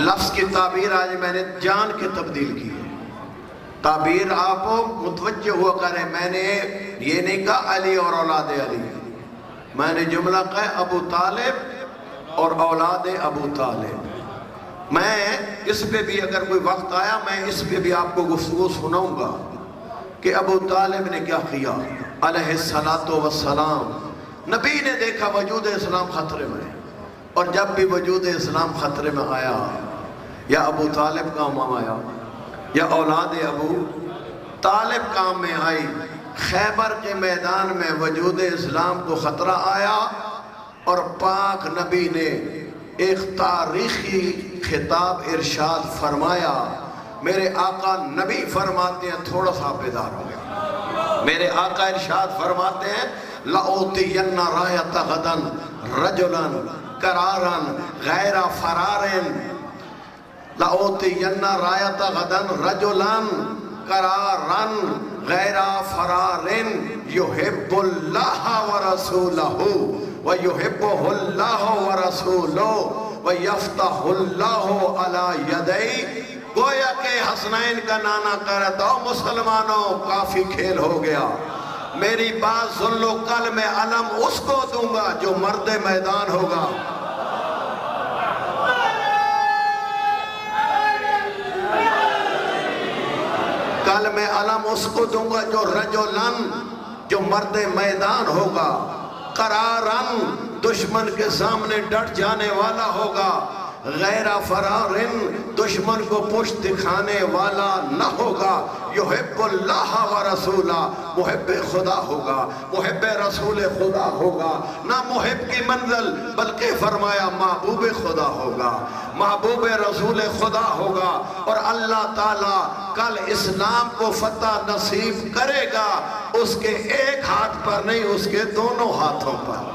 لفظ کی تعبیر آج میں نے جان کے تبدیل کی ہے، تعبیر آپ متوجہ ہوا کریں، میں نے یہ نہیں کہا علی اور اولاد علی، میں نے جملہ کہا ابو طالب اور اولاد ابو طالب۔ میں اس پہ بھی اگر کوئی وقت آیا میں اس پہ بھی آپ کو گفتگو سناؤں گا کہ ابو طالب نے کیا کیا علیہ السلام۔ نبی نے دیکھا وجود اسلام خطرے میں، اور جب بھی وجود اسلام خطرے میں آیا یا ابو طالب کام آیا یا اولاد ابو طالب کام میں آئی. خیبر کے میدان میں وجود اسلام کو خطرہ آیا اور پاک نبی نے ایک تاریخی خطاب ارشاد فرمایا. میرے آقا نبی فرماتے ہیں تھوڑا سا بیدار ہو گیا. میرے آقا ارشاد فرماتے ہیں لَأُوتِيَنَّ رَایَةَ غَدًا رَجُلًا قَرَارًا غَیْرَ فَرَارٍ. لَأُوتِيَنَّ رَایَةَ غَدًا رَجُلًا قَرَارًا غَیْرَ فَرَارٍ يُحِبُّ اللَّهَ وَرَسُولَهُ وَيُحِبُّهُ اللَّهُ وَرَسُولُهُ وَيَفْتَحُ اللَّهُ عَلَى يَدَيْهِ. گویا کہ حسنین کا نانا کہتا ہو مسلمانوں کافی کھیل ہو گیا. میری بات سن لو, کل میں علم اس کو دوں گا جو مرد میدان ہوگا. کل میں علم اس کو دوں گا جو رجلن جو مرد میدان ہوگا. قرارن دشمن کے سامنے ڈٹ جانے والا ہوگا. غیر فرارن دشمن کو پشت دکھانے والا نہ ہوگا. یحب اللہ و رسولہ محب خدا ہوگا, محب رسول خدا ہوگا. نہ محب کی منزل بلکہ فرمایا محبوب خدا ہوگا, محبوب رسول خدا ہوگا. اور اللہ تعالیٰ کل اسلام کو فتح نصیب کرے گا اس کے ایک ہاتھ پر نہیں, اس کے دونوں ہاتھوں پر.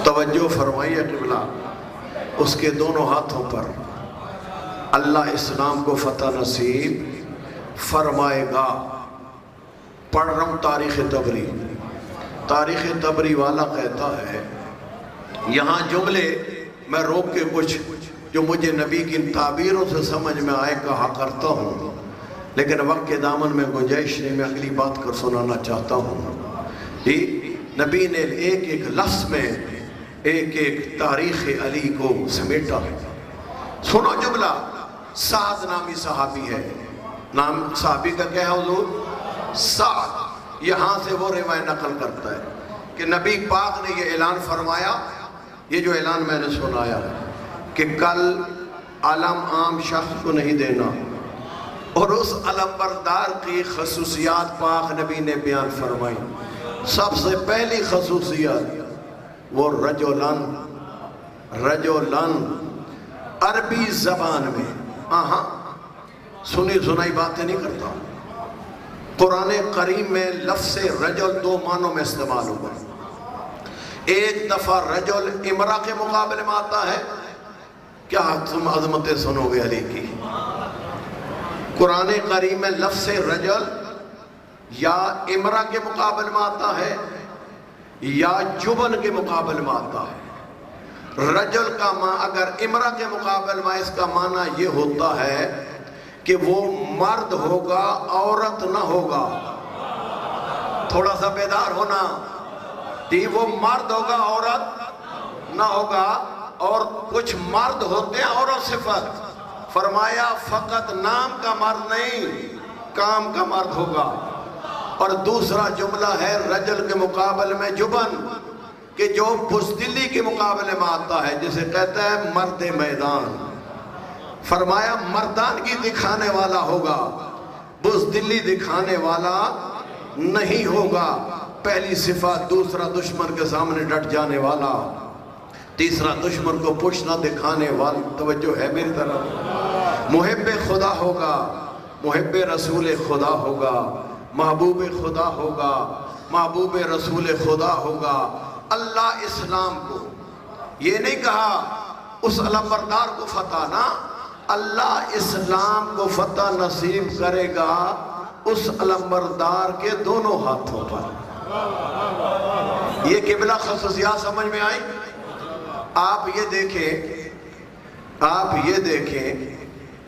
توجہ فرمائیے قبلہ, اس کے دونوں ہاتھوں پر اللہ اسلام کو فتح نصیب فرمائے گا. پڑھ رہا ہوں تاریخ طبری. تاریخ طبری والا کہتا ہے, یہاں جملے میں روک کے کچھ جو مجھے نبی کی تعبیروں سے سمجھ میں آئے کہا کرتا ہوں, لیکن وقت کے دامن میں گنجائش نہیں, میں اگلی بات کر سنانا چاہتا ہوں. جی نبی نے ایک ایک لفظ میں ایک ایک تاریخ علی کو سمیٹا. سنو جملہ. سعد نامی صحابی ہے, نام صحابی کا کیا ہے حضور؟ سعد. یہاں سے وہ روایت نقل کرتا ہے کہ نبی پاک نے یہ اعلان فرمایا, یہ جو اعلان میں نے سنایا کہ کل علم عام شخص کو نہیں دینا, اور اس علم بردار کی خصوصیات پاک نبی نے بیان فرمائی. سب سے پہلی خصوصیت وہ رجلن. رجلن عربی زبان میں سنی سنائی باتیں نہیں کرتا. قرآن کریم میں لفظ رجل دو معنوں میں استعمال ہوا. ایک دفعہ رجل امرا کے مقابلے میں آتا ہے. کیا تم عظمتیں سنو گے علی کی. قرآن کریم میں لفظ رجل یا امرا کے مقابلے میں آتا ہے یا جبن کے مقابل میں آتا ہے. رجل کا معنی اگر امرا کے مقابل میں اس کا معنی یہ ہوتا ہے کہ وہ مرد ہوگا عورت نہ ہوگا. تھوڑا سا بیدار ہونا. کہ وہ مرد ہوگا عورت نہ ہوگا. اور کچھ مرد ہوتے ہیں عورت صفت. فرمایا فقط نام کا مرد نہیں, کام کا مرد ہوگا. اور دوسرا جملہ ہے رجل کے مقابل میں جبن, کہ جو بزدلی کے مقابلے میں آتا ہے, جسے کہتا ہے مرد میدان. فرمایا مردانگی دکھانے والا ہوگا, بزدلی دکھانے والا نہیں ہوگا. پہلی صفت. دوسرا دشمن کے سامنے ڈٹ جانے والا. تیسرا دشمن کو پشت نہ دکھانے والا. توجہ ہے میری طرف. محب خدا ہوگا, محب رسول خدا ہوگا, محبوب خدا ہوگا, محبوب رسول خدا ہوگا. اللہ اسلام کو یہ نہیں کہا اس علم بردار کو فتح نہ, اللہ اسلام کو فتح نصیب کرے گا اس علم بردار کے دونوں ہاتھوں پر. یہ قبلہ خصوصیات سمجھ میں آئی. آپ یہ دیکھیں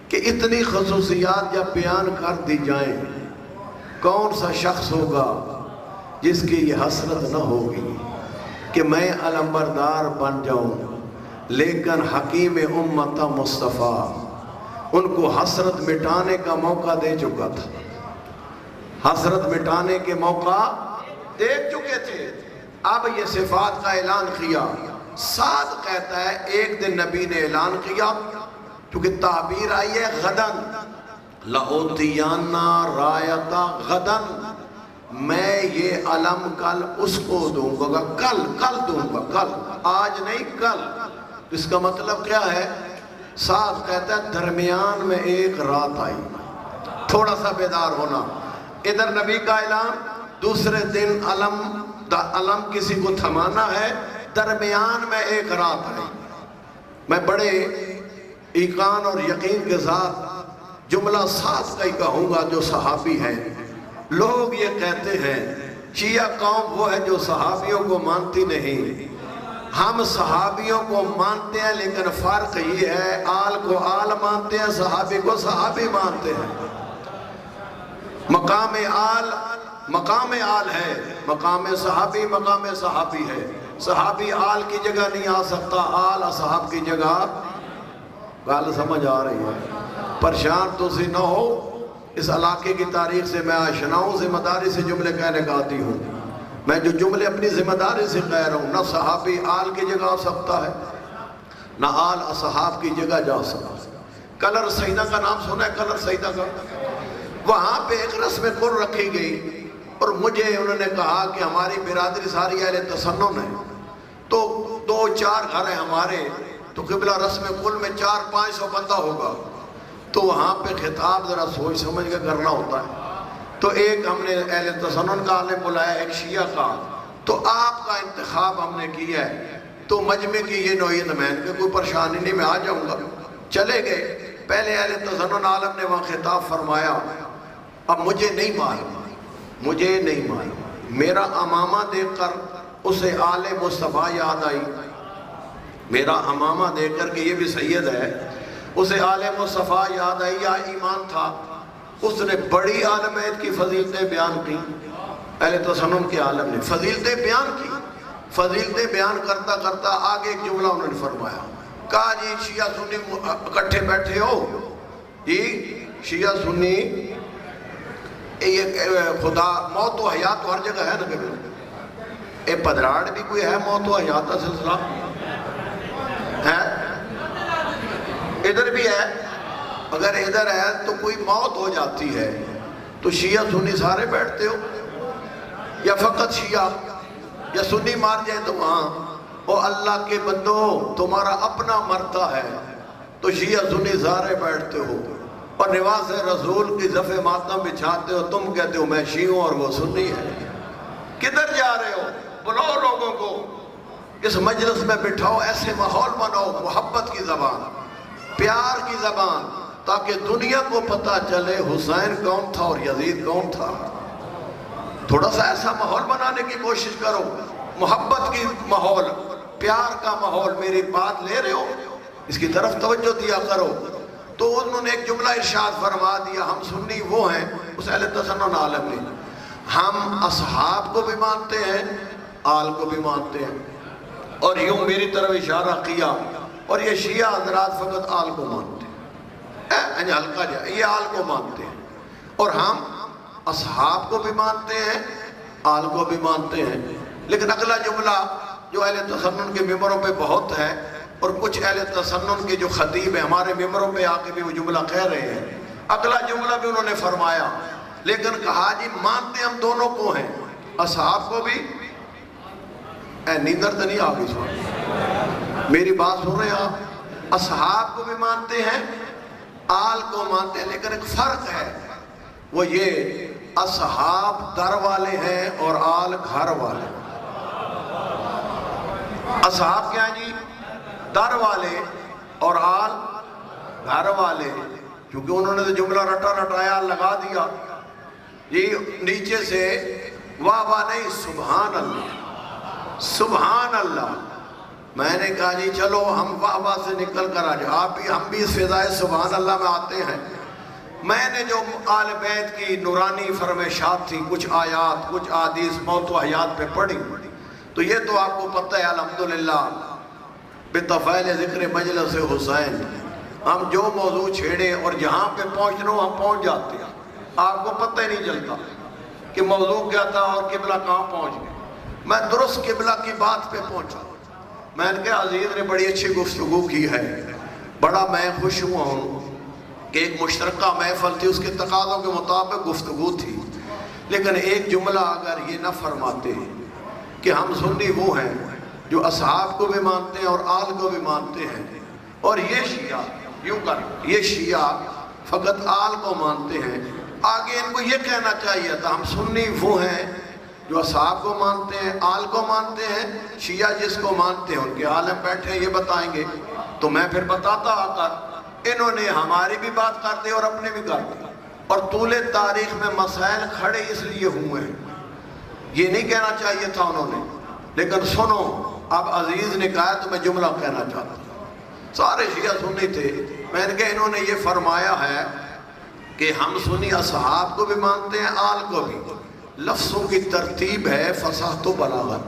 کہ اتنی خصوصیات جب بیان کر دی جائیں, کون سا شخص ہوگا جس کی یہ حسرت نہ ہوگی کہ میں علمبردار بن جاؤں. لیکن حکیم امت مصطفیٰ ان کو حسرت مٹانے کا موقع دے چکا تھا. حسرت مٹانے کے موقع دیکھ چکے تھے، اب یہ صفات کا اعلان کیا۔ سعد کہتا ہے ایک دن نبی نے اعلان کیا، کیونکہ تعبیر آئی ہے غدن، لَأُوتِيَنَّ رَایَةَ غدن، میں یہ علم کل اس کو دوں گا، کل دوں گا، کل، آج نہیں کل۔ اس کا مطلب کیا ہے؟ سعد کہتا ہے درمیان میں ایک رات آئی، تھوڑا سا بیدار ہونا، ادھر نبی کا اعلان، دوسرے دن علم کسی کو تھمانا ہے، درمیان میں ایک رات آئی۔ میں بڑے ایقان اور یقین کے ساتھ جملہ سعد کا ہی کہوں گا جو صحابی ہے۔ لوگ یہ کہتے ہیں شیعہ قوم وہ ہے جو صحابیوں کو مانتی نہیں، ہم صحابیوں کو مانتے ہیں، لیکن فرق یہ ہے آل کو آل مانتے ہیں، صحابی کو صحابی مانتے ہیں۔ مقام آل ہے، مقام صحابی ہے۔ صحابی آل کی جگہ نہیں آ سکتا، آل اصحاب کی جگہ۔ گل سمجھ آ رہی ہے؟ پریشان تو سی نہ ہو، اس علاقے کی تاریخ سے میں آشنا ہوں، ذمہ داری سے جملے کہنے کا عادی ہوں۔ میں جو جملے اپنی ذمہ داری سے کہہ رہا ہوں، نہ صحابی آل کی جگہ آ سکتا ہے، نہ آل اصحاب کی جگہ جا سکتا ہے۔ کلر سیدہ کا نام سنا ہے؟ کلر سیدہ کا، وہاں پہ ایک رسم کل رکھی گئی، اور مجھے انہوں نے کہا کہ ہماری برادری ساری اہل تسنن ہے، تو 2-4 گھر ہیں ہمارے، تو قبلہ رسم کل میں 400-500 بندہ ہوگا، تو وہاں پہ خطاب ذرا سوچ سمجھ کے کرنا ہوتا ہے۔ تو ایک ہم نے اہل تسنن کا عالم بلایا، ایک شیعہ کا، تو آپ کا انتخاب ہم نے کیا ہے۔ تو مجمع کی یہ نوعیت میں کہ کوئی پریشانی نہیں، میں آ جاؤں گا۔ چلے گئے، پہلے اہل تسنن عالم نے وہاں خطاب فرمایا۔ اب مجھے نہیں معلوم، میرا امامہ دیکھ کر اسے آل مصطفیٰ یاد آئی، میرا امامہ دیکھ کر کہ یہ بھی سید ہے، اسے آل مصطفیٰ یاد آئی یا ایمان تھا، اس نے بڑی عالمیت کی فضیلتیں بیان کی۔ اہل تسنن کے عالم نے فضیلتیں بیان کی، فضیلتیں بیان کرتا کرتا آگے ایک جملہ انہوں نے فرمایا، کہا جی شیعہ سنی اکٹھے بیٹھے ہو، جی شیعہ سنی، یہ خدا موت و حیات ہر جگہ ہے نا، کبھی اے پدراڑ بھی کوئی ہے موت و حیات کا سلسلہ ہے؟ ادھر بھی ہے، اگر ادھر ہے تو کوئی موت ہو جاتی ہے تو شیعہ سنی سارے بیٹھتے ہو، یا فقط شیعہ؟ یا سنی مار جائے تو وہاں او اللہ کے بندو تمہارا اپنا مرتا ہے، تو شیعہ سنی سارے بیٹھتے ہو، اور نواز رسول کی صف ماتم بچھاتے ہو، تم کہتے ہو میں شیعہ ہوں اور وہ سنی ہے۔ کدھر جا رہے ہو؟ بلاؤ لوگوں کو، اس مجلس میں بٹھاؤ، ایسے ماحول بناؤ، محبت کی زبان، پیار کی زبان، تاکہ دنیا کو پتہ چلے حسین کون تھا اور یزید کون تھا۔ تھوڑا سا ایسا ماحول بنانے کی کوشش کرو، محبت کی ماحول، پیار کا ماحول۔ میری بات لے رہے ہو، اس کی طرف توجہ دیا کرو۔ تو انہوں نے ایک جملہ ارشاد فرما دیا، ہم سنی وہ ہیں، اس اہل تسنن عالم نے، ہم اصحاب کو بھی مانتے ہیں، آل کو بھی مانتے ہیں، اور یوں میری طرف اشارہ کیا، اور یہ شیعہ حضرات فقط آل کو مانتے ہیں، ہلکا جائے، یہ آل کو مانتے ہیں، اور ہم اصحاب کو بھی مانتے ہیں، آل کو بھی مانتے ہیں۔ لیکن اگلا جملہ جو اہل تسنن کے ممبروں پہ بہت ہے، اور کچھ اہل تسنن کے جو خطیب ہیں ہمارے ممبروں پہ آ کے بھی وہ جملہ کہہ رہے ہیں، اگلا جملہ بھی انہوں نے فرمایا، لیکن کہا جی مانتے ہم دونوں کو ہیں، اصحاب کو بھی۔ نیندر تو نہیں آگئی سن، میری بات سن رہے ہیں آپ؟ اصحاب کو بھی مانتے ہیں، آل کو مانتے ہیں، لیکن ایک فرق ہے، وہ یہ اصحاب در والے ہیں اور آل گھر والے۔ اصحاب کیا ہیں جی؟ در والے، اور آل گھر والے، کیونکہ انہوں نے تو جملہ رٹا رٹایا لگا دیا، یہ نیچے سے واہ واہ نہیں، سبحان اللہ، سبحان اللہ۔ میں نے کہا جی چلو ہم واہ واہ سے نکل کر آ جائیں، ہم بھی اس فضائے سبحان اللہ میں آتے ہیں۔ میں نے جو آل بیت کی نورانی فرمائشات تھی، کچھ آیات کچھ احادیث موت و حیات پہ پڑھی، تو یہ تو آپ کو پتہ ہے الحمدللہ بطفیل ذکر مجلس حسین، ہم جو موضوع چھیڑے اور جہاں پہ پہنچنا ہم پہنچ جاتے ہیں، آپ کو پتہ ہی نہیں چلتا۔ کہ موضوع کیا تھا اور قبلہ کہاں پہنچ گئے. میں درست قبلہ کی بات پہ پہنچا. میں نے کہا عزیز نے بڑی اچھی گفتگو کی ہے, بڑا میں خوش ہوا ہوں کہ ایک مشترکہ محفل تھی, اس کے تقاضوں کے مطابق گفتگو تھی. لیکن ایک جملہ اگر یہ نہ فرماتے کہ ہم سنی وہ ہیں جو اصحاب کو بھی مانتے ہیں اور آل کو بھی مانتے ہیں, اور یہ شیعہ یوں کر, یہ شیعہ فقط آل کو مانتے ہیں, آگے ان کو یہ کہنا چاہیے تھا ہم سنی وہ ہیں جو اصحاب کو مانتے ہیں, آل کو مانتے ہیں, شیعہ جس کو مانتے ہیں ان کے عالم بیٹھے ہیں یہ بتائیں گے. تو میں پھر بتاتا آ کر انہوں نے ہماری بھی بات کر دی اور اپنے بھی کر دی, اور طول تاریخ میں مسائل کھڑے اس لیے ہوئے ہیں. یہ نہیں کہنا چاہیے تھا انہوں نے, لیکن سنو اب عزیز نے کہا تو میں جملہ کہنا چاہتا ہوں. سارے شیعہ سنی تھے, میں نے کہا انہوں نے یہ فرمایا ہے کہ ہم سنی اصحاب کو بھی مانتے ہیں آل کو بھی. لفظوں کی ترتیب ہے فصاحت و بلاغت,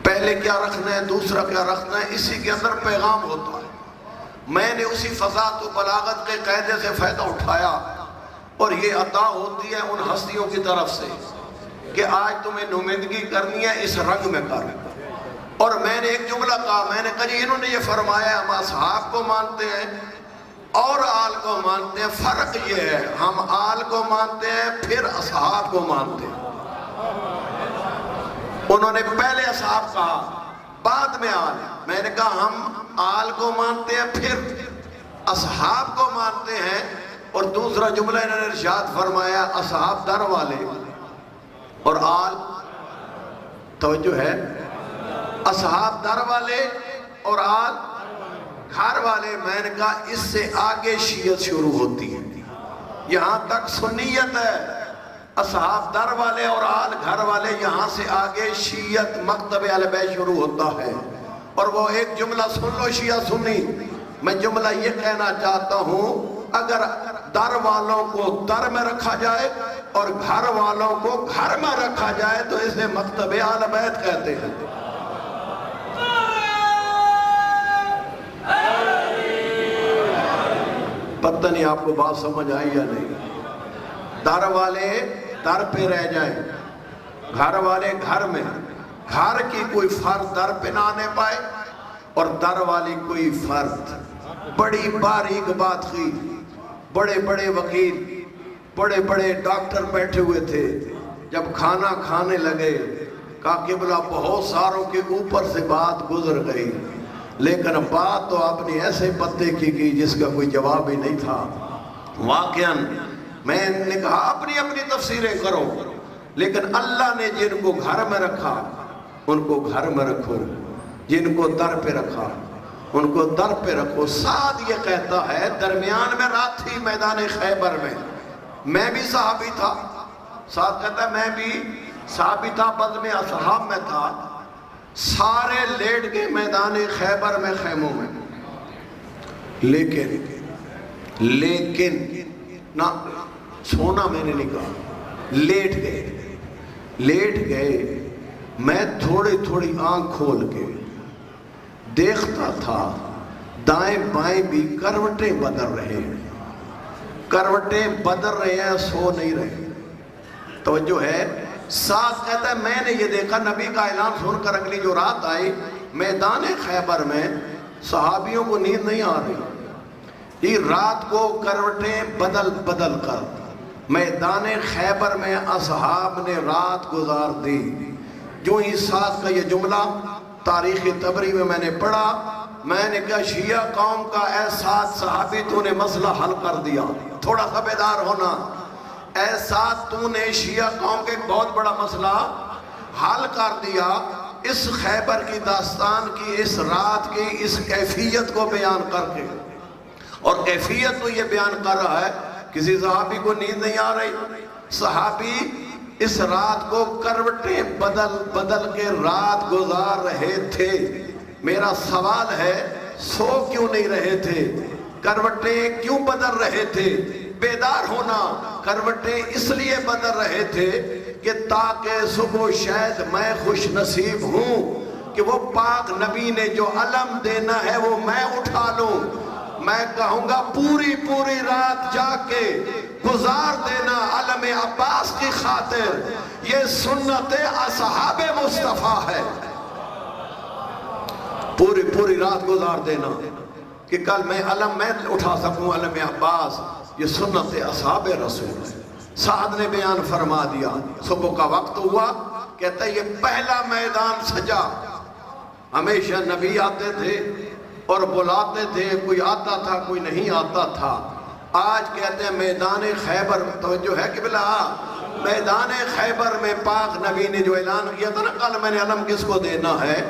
پہلے کیا رکھنا ہے دوسرا کیا رکھنا ہے, اسی کے اندر پیغام ہوتا ہے. میں نے اسی فصاحت و بلاغت کے قاعدے سے فائدہ اٹھایا, اور یہ عطا ہوتی ہے ان ہستیوں کی طرف سے کہ آج تمہیں نمائندگی کرنی ہے اس رنگ میں کر. اور میں نے ایک جملہ کہا, میں نے کہا جی انہوں نے یہ فرمایا ہم اصحاب کو مانتے ہیں اور آل کو مانتے ہیں, فرق یہ ہے ہم آل کو مانتے ہیں پھر اصحاب کو مانتے ہیں. انہوں نے پہلے اصحاب کہا بعد میں آل, میں نے کہا ہم آل کو مانتے ہیں پھر اصحاب کو مانتے ہیں. اور دوسرا جملہ انہوں نے ارشاد فرمایا اصحاب در والے اور آل, توجہ ہے, اصحاب در والے اور آل گھر والے. میں نے کہا اس سے آگے شیعت شروع ہوتی ہے, یہاں تک سنیت ہے, اصحاب در والے اور آل گھر والے, یہاں سے آگے شیعت مکتب اہل بیت شروع ہوتا ہے. اور وہ ایک جملہ سن لو شیعہ سنی, میں جملہ یہ کہنا چاہتا ہوں اگر در والوں کو در میں رکھا جائے اور گھر والوں کو گھر میں رکھا جائے تو اسے مکتب اہل بیت کہتے ہیں. پتہ نہیں آپ کو بات سمجھ آئی یا نہیں. در والے در پہ رہ جائیں, گھر والے گھر میں, گھر کی کوئی فرد در پہ نہ آنے پائے اور در والی کوئی فرد. بڑی باریک بات کی, بڑے بڑے وکیل بڑے بڑے ڈاکٹر بیٹھے ہوئے تھے, جب کھانا کھانے لگے کہا قبلہ بہت ساروں کے اوپر سے بات گزر گئی, لیکن بات تو اپنی ایسے پتے کی جس کا کوئی جواب ہی نہیں تھا. واقعاً میں نے کہا اپنی اپنی تفسیریں کرو, لیکن اللہ نے جن کو گھر میں رکھا ان کو گھر میں رکھو, جن کو در پہ رکھا ان کو در پہ رکھو. ساتھ یہ کہتا ہے درمیان میں رات تھی میدان خیبر میں بھی صحابی تھا, ساتھ کہتا ہے میں بھی صحابی تھا, بزم اصحاب میں تھا, سارے لیٹ گئے میدان خیبر میں خیموں میں. لیکن نہ سونا میں نے نہیں کہا, لیٹ گئے. میں تھوڑی تھوڑی آنکھ کھول کے دیکھتا تھا دائیں بائیں بھی کروٹیں بدل رہے ہیں, کروٹیں بدل رہے ہیں, سو نہیں رہے. توجہ ہے. ساتھ کہتا ہے میں نے یہ دیکھا نبی کا اعلان سن کر اگلی جو رات آئی میدان خیبر میں صحابیوں کو نیند نہیں آ رہی, یہ رات کو کروٹیں بدل کر میدان خیبر میں اصحاب نے رات گزار دی. جو ہی ساتھ کا یہ جملہ تاریخ طبری میں نے پڑھا, میں نے کہا شیعہ قوم کا احساس صحابی تو نے مسئلہ حل کر دیا. تھوڑا سا بیدار ہونا, احساس تو نے شیعہ قوم کے بہت بڑا مسئلہ حل کر دیا. اس خیبر کی داستان کی, اس رات کی اس کیفیت کو بیان کر کے, اور کیفیت تو یہ بیان کر رہا ہے کسی صحابی کو نیند نہیں آ رہی, صحابی اس رات کو کروٹیں بدل کے رات گزار رہے تھے. میرا سوال ہے سو کیوں نہیں رہے تھے, کروٹیں کیوں بدل رہے تھے؟ بیدار ہونا. کروٹیں اس لیے بدل رہے تھے کہ تاکہ صبح شاید میں خوش نصیب ہوں کہ وہ پاک نبی نے جو علم دینا ہے وہ میں اٹھا لوں. میں کہوں گا پوری رات جا کے گزار دینا علم عباس کی خاطر، یہ سنت اصحاب مصطفیٰ ہے۔ پوری رات گزار دینا کہ کل میں علم میں اٹھا سکوں علم عباس، یہ سنت اصحاب رسول ہے۔ سعد نے بیان فرما دیا، صبح کا وقت ہوا، کہتا ہے یہ پہلا میدان سجا۔ ہمیشہ نبی آتے تھے اور بلاتے تھے، کوئی آتا تھا کوئی نہیں آتا تھا۔ آج کہتے ہیں میدان خیبر، توجہ ہے کہ بلا میدان خیبر میں پاک نبی نے جو اعلان کیا تھا نا، کل میں نے علم کس کو دینا ہے،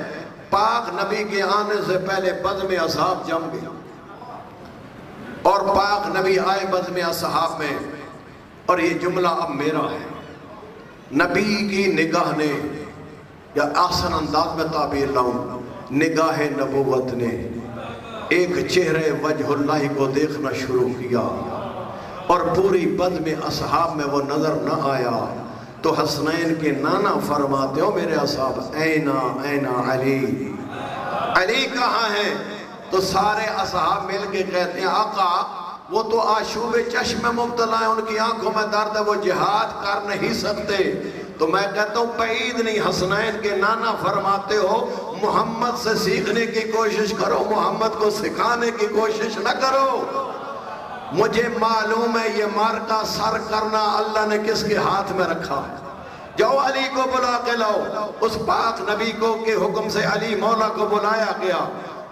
پاک نبی کے آنے سے پہلے بزم اصحاب جم گیا، اور پاک نبی آئے بزم اصحاب میں، اور یہ جملہ اب میرا ہے۔ نبی کی نگاہ نے، یا آسن انداز میں تعبیر لاؤں، نگاہ نبوت نے ایک چہرے وجہ اللہ کو دیکھنا شروع کیا، اور پوری بزم اصحاب میں وہ نظر نہ آیا، تو حسنین کے نانا فرماتے ہو میرے اصحاب، اینا علی، علی کہاں ہے؟ تو سارے اصحاب مل کے کہتے ہیں آقا وہ تو آشوب چشم میں مبتلا ہے، ان کی آنکھوں میں درد ہے، وہ جہاد کر نہیں سکتے۔ تو میں کہتا ہوں بعید نہیں، حسنین کے نانا فرماتے ہو محمد سے سیکھنے کی کوشش کرو، محمد کو سکھانے کی کوشش نہ کرو۔ مجھے معلوم ہے یہ مارکا سر کرنا اللہ نے کس کے ہاتھ میں رکھا ہے۔ جاؤ علی کو بلا کے لاؤ، اس پاک نبی کو کے حکم سے علی مولا کو بلایا گیا،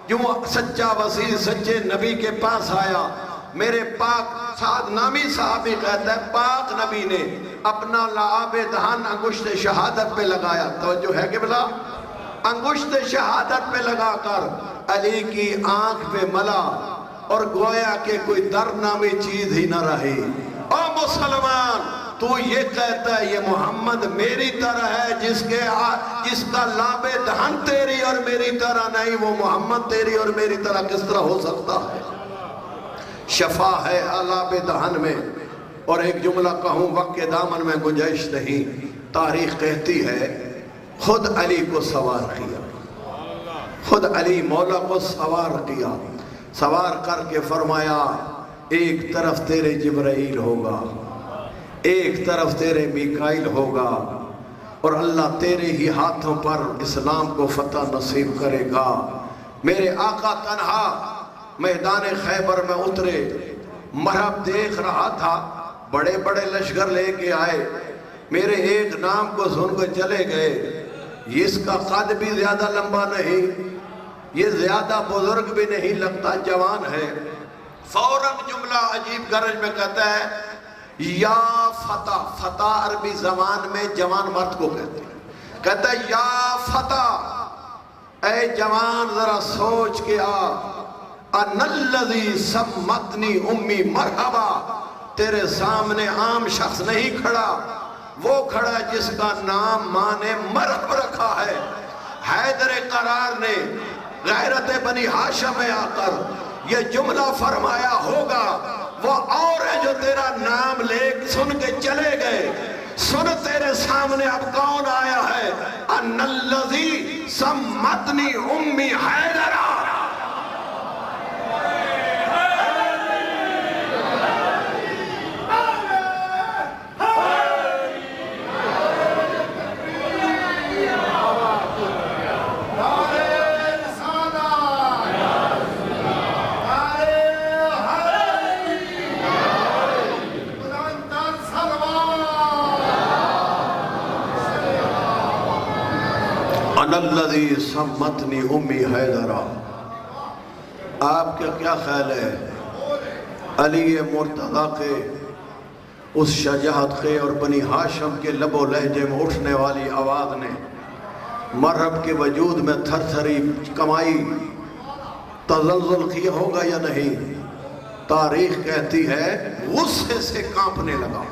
جو سچا وسیع سچے نبی کے پاس آیا۔ میرے پاک سعد نامی صحابی کہتا ہے پاک نبی نے اپنا لعاب دہن انگشت شہادت پہ لگایا، توجہ ہے کہ بلا، انگشت شہادت پہ لگا کر علی کی آنکھ پہ ملا، اور گویا کہ کوئی در نامی چیز ہی نہ رہی۔ او مسلمان، تو یہ کہتا ہے یہ محمد میری طرح ہے، جس کا لعاب دہن تیری اور میری طرح نہیں، وہ محمد تیری اور میری طرح کس طرح ہو سکتا ہے؟ شفا ہے لعاب دہن میں۔ اور ایک جملہ کہوں، وقت کے دامن میں گنجائش نہیں، تاریخ کہتی ہے خود علی کو سوار کیا، خود علی مولا کو سوار کیا، سوار کر کے فرمایا ایک طرف تیرے جبرائیل ہوگا، ایک طرف تیرے میکائیل ہوگا، اور اللہ تیرے ہی ہاتھوں پر اسلام کو فتح نصیب کرے گا۔ میرے آقا تنہا میدان خیبر میں اترے، مرحب دیکھ رہا تھا، بڑے بڑے لشکر لے کے آئے، میرے ایک نام کو سن کو چلے گئے، اس کا قد بھی زیادہ لمبا نہیں، یہ زیادہ بزرگ بھی نہیں لگتا، جوان ہے۔ فوراً جملہ عجیب گرج میں کہتا ہے یا فتح، فتح عربی زبان میں جوان مرد کو کہتے ہیں، کہتا ہے یا فتح، اے جوان ذرا سوچ کے آ، ان الذی سمتنی امی مرحبا، تیرے سامنے عام شخص نہیں کھڑا، وہ کھڑا جس کا نام ماں نے مرحب رکھا ہے۔ حیدر قرار نے غیرت بنی ہاشم میں آ کر یہ جملہ فرمایا ہوگا، وہ اور ہے جو تیرا نام لے سن کے چلے گئے، سن تیرے سامنے اب کون آیا ہے، ان الذی سمتنی امی حیدرہ۔ الذی سمتنی امی حیدرہ۔ آپ کا کیا خیال ہے علی مرتضیٰ کے اس شجاعت کے اور بنی ہاشم کے لب و لہجے میں اٹھنے والی آواز نے مرحب کے وجود میں تھر تھری کمائی، تزلزل کیا ہوگا یا نہیں؟ تاریخ کہتی ہے غصے سے کانپنے لگا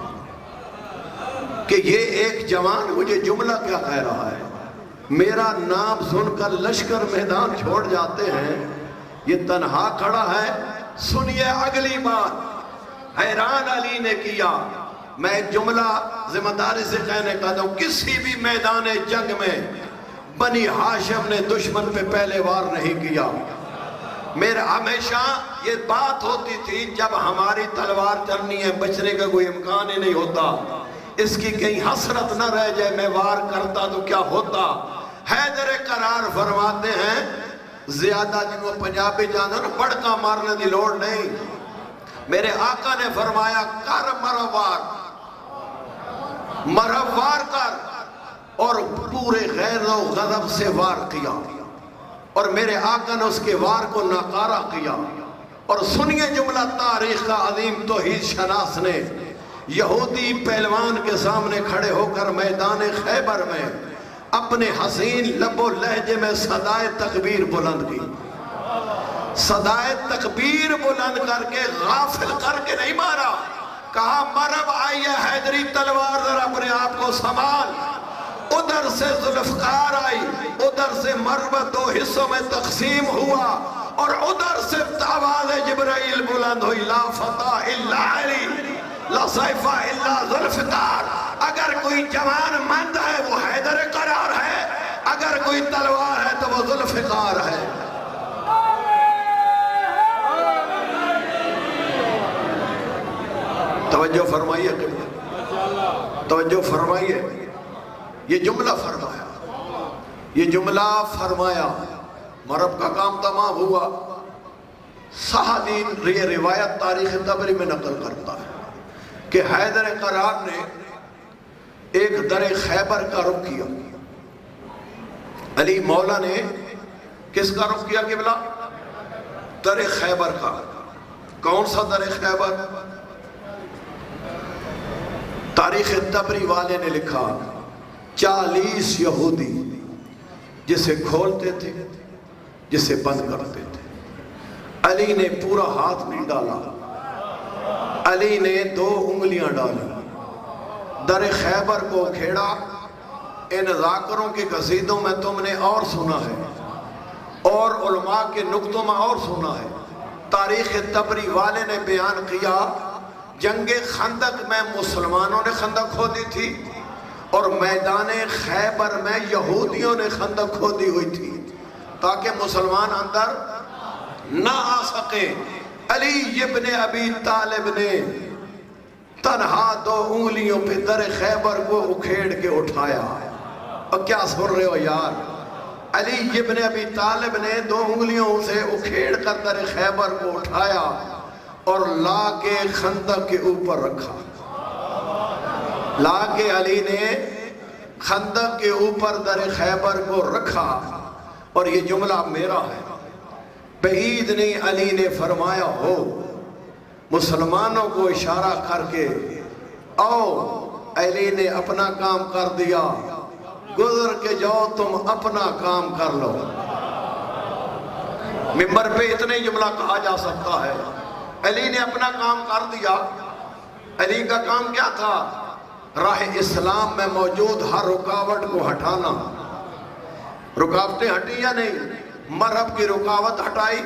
کہ یہ ایک جوان مجھے جملہ کیا کہہ رہا ہے، میرا نام سن کر لشکر میدان چھوڑ جاتے ہیں، یہ تنہا کھڑا ہے۔ سنیے اگلی بات حیران علی نے کیا، میں جملہ ذمہ داری سے کہنے کا دوں، کسی بھی میدان جنگ میں بنی ہاشم نے دشمن پہ پہلے وار نہیں کیا۔ میرا ہمیشہ یہ بات ہوتی تھی جب ہماری تلوار چلنی ہے، بچنے کا کوئی امکان ہی نہیں ہوتا، اس کی کہیں حسرت نہ رہ جائے، میں وار کرتا تو کیا ہوتا۔ حیدر قرار فرماتے ہیں زیادہ جنہوں پنجابی جانا نا بڑکا مارنے دی لوڑ نہیں، میرے آقا نے فرمایا کر مرحوار کر، اور پورے غیر و غضب سے وار کیا، اور میرے آقا نے اس کے وار کو ناکارہ کیا۔ اور سنیے جملہ تاریخ کا عظیم توحید شناس نے یہودی پہلوان کے سامنے کھڑے ہو کر میدان خیبر میں اپنے حسین لب و لہجے میں صدائے تکبیر بلند کی، صدائے تکبیر بلند کر کے غافل کر کے نہیں مارا، کہا مرب آئی ہے حیدری تلوار ذرا اپنے آپ کو سنبھال۔ ادھر سے ذوالفقار آئی، ادھر سے مرب دو حصوں میں تقسیم ہوا، اور ادھر سے آواز جبرائیل بلند ہوئی لا فتح الا علی لا سیف الا ذوالفقار۔ اگر کوئی جوان مند ہے وہ حیدر قرار ہے، اگر کوئی تلوار ہے تو وہ ذوالفقار ہے۔ توجہ فرمائیے، توجہ فرمائیے، یہ جملہ فرمایا، یہ جملہ فرمایا، مرب کا کام تمام ہوا۔ صحابین یہ روایت تاریخ طبری میں نقل کرتا ہے کہ حیدر قرار نے ایک در خیبر کا رخ کیا، علی مولا نے کس کا رخ کیا قبلہ؟ در خیبر کا۔ کون سا در خیبر؟ تاریخ طبری والے نے لکھا 40 یہودی جسے کھولتے تھے جسے بند کرتے تھے، علی نے پورا ہاتھ نہیں ڈالا، علی نے 2 انگلیاں ڈالی، در خیبر کو کھیڑا۔ ان ذاکروں کے قصیدوں میں تم نے اور سنا ہے، اور علماء کے نکتوں میں اور سنا ہے۔ تاریخ طبری والے نے بیان کیا جنگ خندق میں مسلمانوں نے خندق کھودی تھی، اور میدان خیبر میں یہودیوں نے خندق کھودی ہوئی تھی تاکہ مسلمان اندر نہ آ سکے۔ علی ابن ابی طالب نے تنہا 2 انگلیوں پہ در خیبر کو اکھیڑ کے اٹھایا۔ اور کیا سن رہے ہو یار، علی ابن ابی طالب نے 2 انگلیوں سے اکھیڑ کر در خیبر کو اٹھایا اور لا کے خندق کے اوپر رکھا، لا کے علی نے خندق کے اوپر در خیبر کو رکھا۔ اور یہ جملہ میرا ہے، بعید نہیں، علی نے فرمایا ہو مسلمانوں کو اشارہ کر کے، آؤ علی نے اپنا کام کر دیا، گزر کے جاؤ تم اپنا کام کر لو۔ ممبر پہ اتنے جملہ کہا جا سکتا ہے، علی نے اپنا کام کر دیا۔ علی کا کام کیا تھا؟ راہ اسلام میں موجود ہر رکاوٹ کو ہٹانا۔ رکاوٹیں ہٹی یا نہیں؟ مرحب کی رکاوٹ ہٹائی،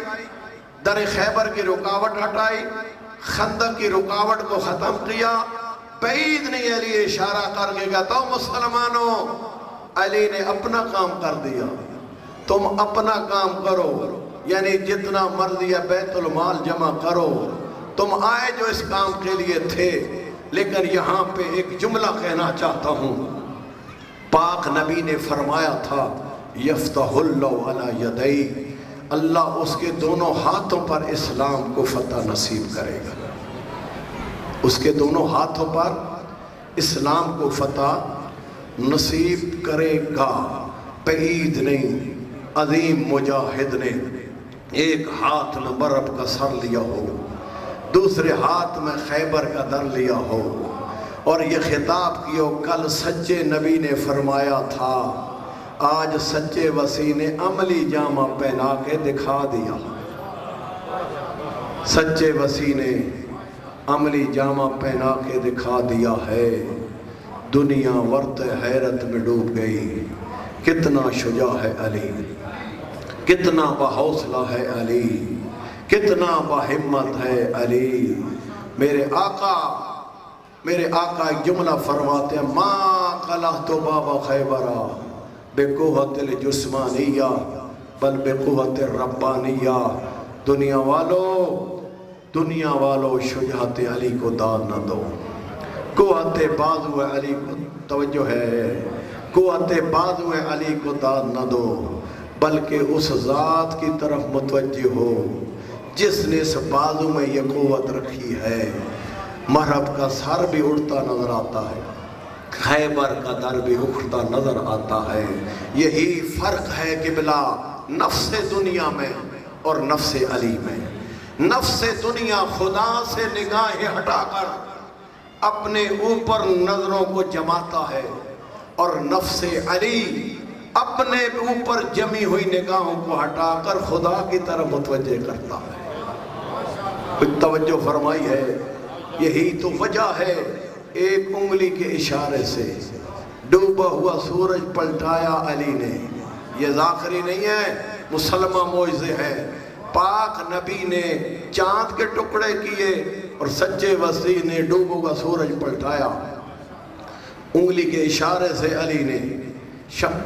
در خیبر کی رکاوٹ ہٹائی، خندق کی رکاوٹ کو ختم کیا۔ بعید نہیں، علی اشارہ کر کے کہتا ہوں مسلمانوں، علی نے اپنا کام کر دیا، تم اپنا کام کرو، یعنی جتنا مرضی ہے بیت المال جمع کرو، تم آئے جو اس کام کے لیے تھے۔ لیکن یہاں پہ ایک جملہ کہنا چاہتا ہوں، پاک نبی نے فرمایا تھا یفتح اللہ علی یدی، اللہ اس کے دونوں ہاتھوں پر اسلام کو فتح نصیب کرے گا، اس کے دونوں ہاتھوں پر اسلام کو فتح نصیب کرے گا۔ بعید نہیں، عظیم مجاہد نے ایک ہاتھ میں مرب کا سر لیا ہو، دوسرے ہاتھ میں خیبر کا در لیا ہو، اور یہ خطاب کیا کل سچے نبی نے فرمایا تھا، آج سچے وسیع نے عملی جامہ پہنا کے دکھا دیا۔ سچے وسیع نے عملی جامہ پہنا کے دکھا دیا ہے، دنیا ورت حیرت میں ڈوب گئی، کتنا شجاع ہے علی، کتنا بحوصلہ ہے علی، کتنا باہمت ہے علی۔ میرے آقا ایک جملہ فرماتے ہیں، ما قلعت باب خیبرہ بقوت الجسمانیہ بل بقوت الربانیہ، دنیا والو شجاعت علی کو داد نہ دو. قوت بازو علی کو توجہ ہے، قوت بازو علی کو داد نہ دو، بلکہ اس ذات کی طرف متوجہ ہو جس نے اس بازو میں یہ قوت رکھی ہے. مرحب کا سر بھی اڑتا نظر آتا ہے، خیبر کا در بھی اکھڑتا نظر آتا ہے. یہی فرق ہے قبلہ نفس دنیا میں اور نفس علی میں. نفس دنیا خدا سے نگاہیں ہٹا کر اپنے اوپر نظروں کو جماتا ہے، اور نفس علی اپنے اوپر جمی ہوئی نگاہوں کو ہٹا کر خدا کی طرف متوجہ کرتا ہے. کچھ توجہ فرمائی ہے. یہی تو وجہ ہے ایک انگلی کے اشارے سے ڈوبا ہوا سورج پلٹایا علی نے. یہ ذاکری نہیں ہے، مسلمہ معجزے ہے. پاک نبی نے چاند کے ٹکڑے کیے اور سچے وسیع نے ڈوبا ہوا سورج پلٹایا. انگلی کے اشارے سے علی نے